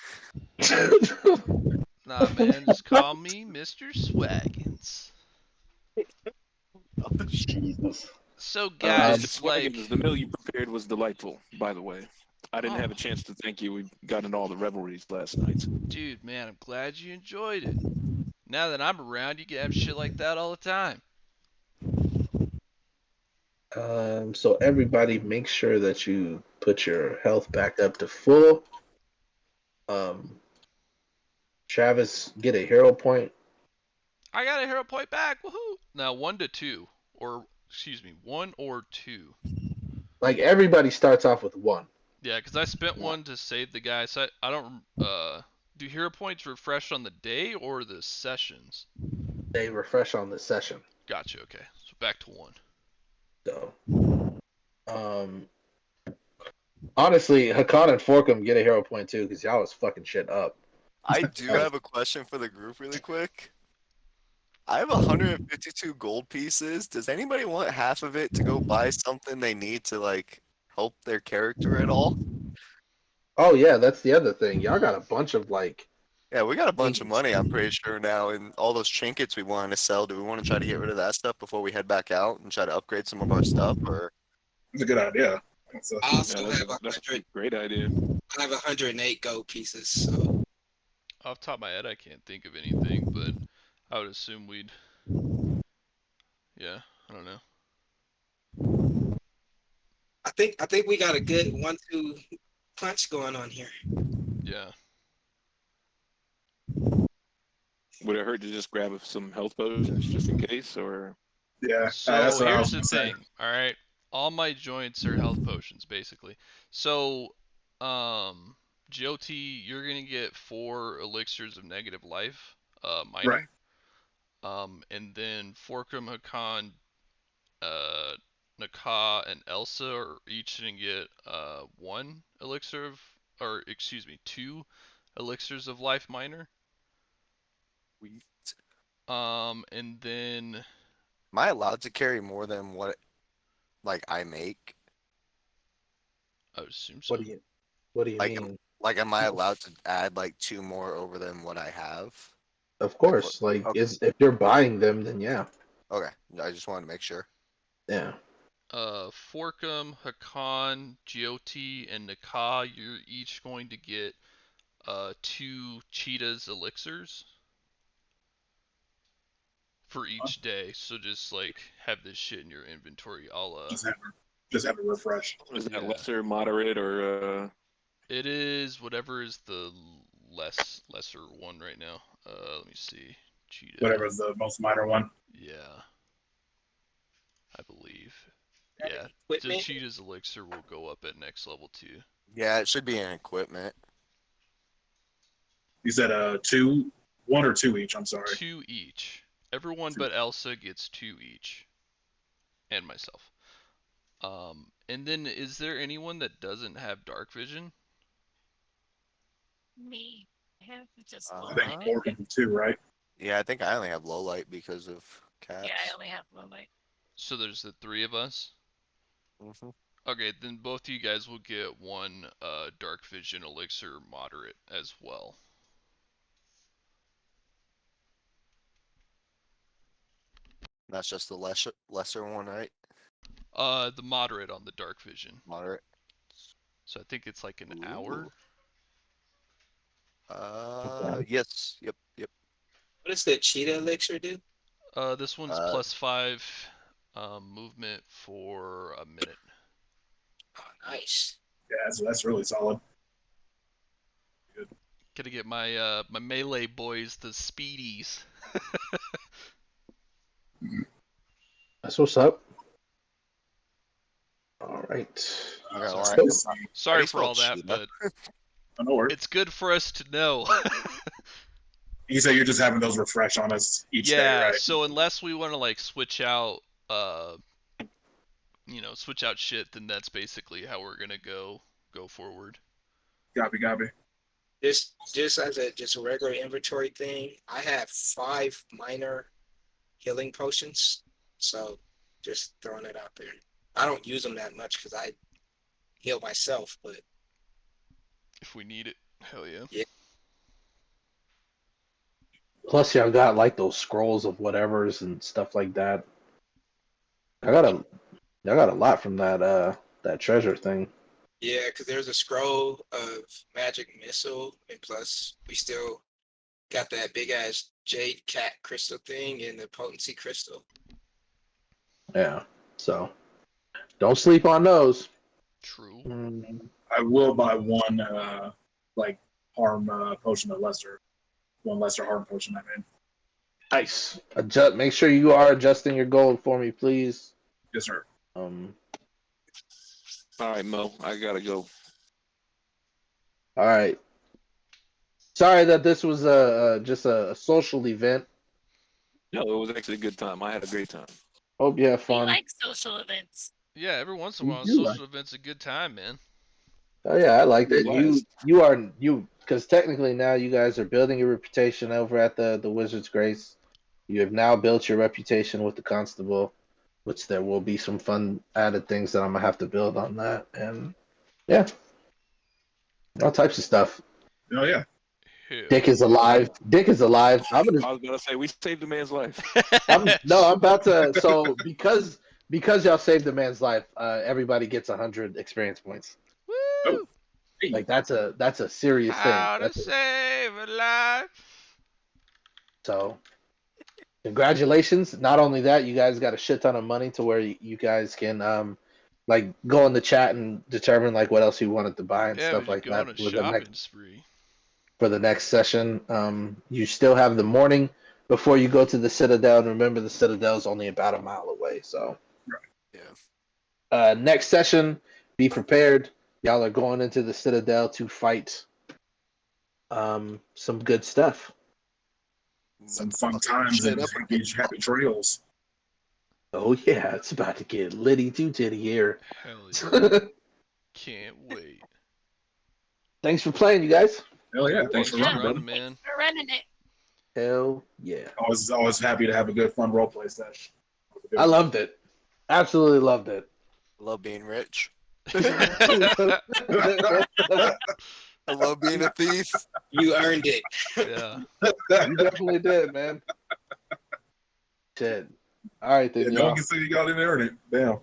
Speaker 6: daddy.
Speaker 5: Nah, man, just call me Mr. Swaggins.
Speaker 2: Jesus.
Speaker 5: So,
Speaker 1: Mr.
Speaker 5: guys, like,
Speaker 1: Swaggins, the meal you prepared was delightful, by the way. I didn't have
Speaker 5: Oh.
Speaker 1: a chance to thank you. We got in all the revelries last night.
Speaker 5: dude, man, I'm glad you enjoyed it. Now that I'm around, you can have shit like that all the time.
Speaker 2: So everybody make sure that you put your health back up to full. Travis, get a hero point.
Speaker 5: I got a hero point back, woohoo! Now 1 to 2, or excuse me, 1 or 2.
Speaker 2: Like everybody starts off with 1.
Speaker 5: Yeah, because I spent 1 to save the guy. So I don't. Do hero points refresh on the day or the sessions?
Speaker 2: They refresh on the session.
Speaker 5: Gotcha. Okay, so back to 1.
Speaker 2: So, honestly, Hakan and Forkum get a hero point too because y'all was fucking shit up.
Speaker 6: I do have a question for the group really quick. I have 152 gold pieces. Does anybody want half of it to go buy something they need to like help their character at all?
Speaker 2: Oh yeah, that's the other thing. Y'all got a bunch of
Speaker 6: Yeah, we got a bunch of money, I'm pretty sure now, and all those trinkets we wanted to sell. Do we want to try to get rid of that stuff before we head back out and try to upgrade some of our stuff, or?
Speaker 3: It's a good idea. So,
Speaker 4: I also
Speaker 1: Yeah,
Speaker 4: have
Speaker 1: that's a
Speaker 4: 100.
Speaker 1: great idea.
Speaker 4: I have 108 gold pieces. So
Speaker 5: Off the top of my head, I can't think of anything, but I would assume we'd. Yeah, I don't know.
Speaker 4: I think we got a good 1-2 punch going on here.
Speaker 5: Yeah.
Speaker 1: Would it hurt to just grab some health potions just in case, or?
Speaker 3: yeah,
Speaker 5: So
Speaker 3: that's what I was
Speaker 5: here's the
Speaker 3: gonna say.
Speaker 5: thing. All right, all my joints are health potions basically. So, GOT, you're gonna get 4 elixirs of negative life, minor. And then Forkum, Hakan, Naka, and Elsa are each gonna get 1 elixir of, or excuse me, 2 elixirs of life minor. And then
Speaker 6: Am I allowed to carry more than what like I make?
Speaker 5: I would assume so.
Speaker 2: what do you
Speaker 6: Like,
Speaker 2: mean?
Speaker 6: am I allowed to add like 2 more over than what I have?
Speaker 2: Of course,
Speaker 6: Okay.
Speaker 2: if you're buying them, then yeah,
Speaker 6: Okay, I just wanted to make sure.
Speaker 2: yeah.
Speaker 5: Forkum, Hakan, GOT, and Naka, you're each going to get 2 cheetahs elixirs for each day. So just like have this shit in your inventory. I'll
Speaker 3: Just have it refresh.
Speaker 1: Is that
Speaker 5: Yeah.
Speaker 1: lesser, moderate, or
Speaker 5: It is whatever is the lesser one right now. Let me see. Cheetah.
Speaker 3: Whatever is the most minor one.
Speaker 5: Yeah. I believe. Yeah. The
Speaker 4: Equipment.
Speaker 5: cheetah's elixir will go up at next level too.
Speaker 6: Yeah, it should be in equipment.
Speaker 3: You said 2, 1 or 2 each. I'm sorry.
Speaker 5: 2 each. Everyone but Elsa gets 2 each. And myself. And then is there anyone that doesn't have dark vision?
Speaker 8: Me. I have just
Speaker 6: Uh,
Speaker 3: I
Speaker 8: low
Speaker 3: think
Speaker 8: light.
Speaker 3: Morgan too, right?
Speaker 6: Yeah, I think I only have low light because of cats.
Speaker 8: Yeah, I only have low light.
Speaker 5: So there's the 3 of us.
Speaker 6: Mhm.
Speaker 5: Okay, then both of you guys will get 1 dark vision elixir moderate as well.
Speaker 6: That's just the lesser one, right?
Speaker 5: The moderate on the dark vision.
Speaker 6: Moderate.
Speaker 5: So I think it's like an hour.
Speaker 6: Yes. Yep.
Speaker 4: What does the cheetah elixir do?
Speaker 5: This one's
Speaker 6: Uh,
Speaker 5: +5 movement for a minute.
Speaker 4: Oh, nice.
Speaker 3: Yeah, that's really solid.
Speaker 5: Gotta get my my melee boys, the speedies.
Speaker 2: That's what's up. All right.
Speaker 6: I'm not gonna lie.
Speaker 3: Let's see.
Speaker 5: Sorry
Speaker 6: you
Speaker 5: for all
Speaker 6: spell
Speaker 5: that,
Speaker 6: cheetah?
Speaker 5: but
Speaker 3: Oh, no worries.
Speaker 5: it's good for us to know.
Speaker 3: You say you're just having those refresh on us each day,
Speaker 5: Yeah,
Speaker 3: right?
Speaker 5: so unless we want to like switch out switch out shit, then that's basically how we're gonna go forward.
Speaker 3: Copy.
Speaker 4: Just as a regular inventory thing, I have 5 minor healing potions. So just throwing it out there. I don't use them that much because I heal myself, but
Speaker 5: If we need it, hell yeah.
Speaker 2: Plus, y'all got like those scrolls of whatever's and stuff like that. I got a lot from that treasure thing.
Speaker 4: yeah, because there's a scroll of magic missile, and plus we still got that big ass jade cat crystal thing and the potency crystal.
Speaker 2: Yeah. So don't sleep on those.
Speaker 5: True.
Speaker 3: I will buy one like harm potion of lesser. One lesser harm potion, I mean.
Speaker 2: Nice. Adjust. Make sure you are adjusting your gold for me, please.
Speaker 3: Yes, sir.
Speaker 1: All right, Mo, I gotta go.
Speaker 2: All right. Sorry that this was just a social event.
Speaker 1: No, it was actually a good time. I had a great time.
Speaker 2: Hope you have
Speaker 8: We
Speaker 2: fun.
Speaker 8: like social events.
Speaker 5: Yeah, every once in a
Speaker 2: You
Speaker 5: while,
Speaker 2: do
Speaker 5: social
Speaker 2: like-
Speaker 5: events a good time, man.
Speaker 2: Oh yeah, I like that.
Speaker 1: Blessed.
Speaker 2: You because technically now you guys are building your reputation over at the Wizard's Grace. You have now built your reputation with the Constable, which there will be some fun added things that I'm gonna have to build on that, and yeah, all types of stuff.
Speaker 3: Oh yeah.
Speaker 5: Hell
Speaker 2: Dick is alive. Dick is alive.
Speaker 1: I was gonna say we saved a man's life.
Speaker 2: I'm about to. So because y'all saved the man's life, everybody gets 100 experience points.
Speaker 5: Woo!
Speaker 2: Like that's a serious
Speaker 5: How
Speaker 2: thing.
Speaker 5: to save a life.
Speaker 2: So, congratulations! Not only that, you guys got a shit ton of money to where you guys can like go in the chat and determine like what else you wanted to buy and
Speaker 5: Yeah,
Speaker 2: stuff
Speaker 5: we
Speaker 2: like
Speaker 5: just go on
Speaker 2: that
Speaker 5: a
Speaker 2: for the
Speaker 5: shopping
Speaker 2: next
Speaker 5: spree.
Speaker 2: session. You still have the morning before you go to the Citadel, and remember the Citadel is only about a mile away. So,
Speaker 6: Yeah.
Speaker 2: next session, be prepared. Y'all are going into the Citadel to fight some good stuff.
Speaker 3: Some fun times and happy trails.
Speaker 2: Oh yeah, it's about to get litty too titty here.
Speaker 5: Hell yeah. Can't wait.
Speaker 2: Thanks for playing, you guys.
Speaker 3: Hell yeah. Thanks for running, brother.
Speaker 5: man.
Speaker 8: We're running it.
Speaker 2: Hell yeah.
Speaker 3: Always happy to have a good fun role play session.
Speaker 2: I loved it. Absolutely loved it.
Speaker 6: Love being rich.
Speaker 2: You
Speaker 6: I love being a thief.
Speaker 4: You earned it.
Speaker 5: Yeah.
Speaker 2: definitely did, man. Shit. All right
Speaker 3: Yeah,
Speaker 2: then,
Speaker 3: no one
Speaker 2: y'all.
Speaker 3: can say you got in there, it. Damn.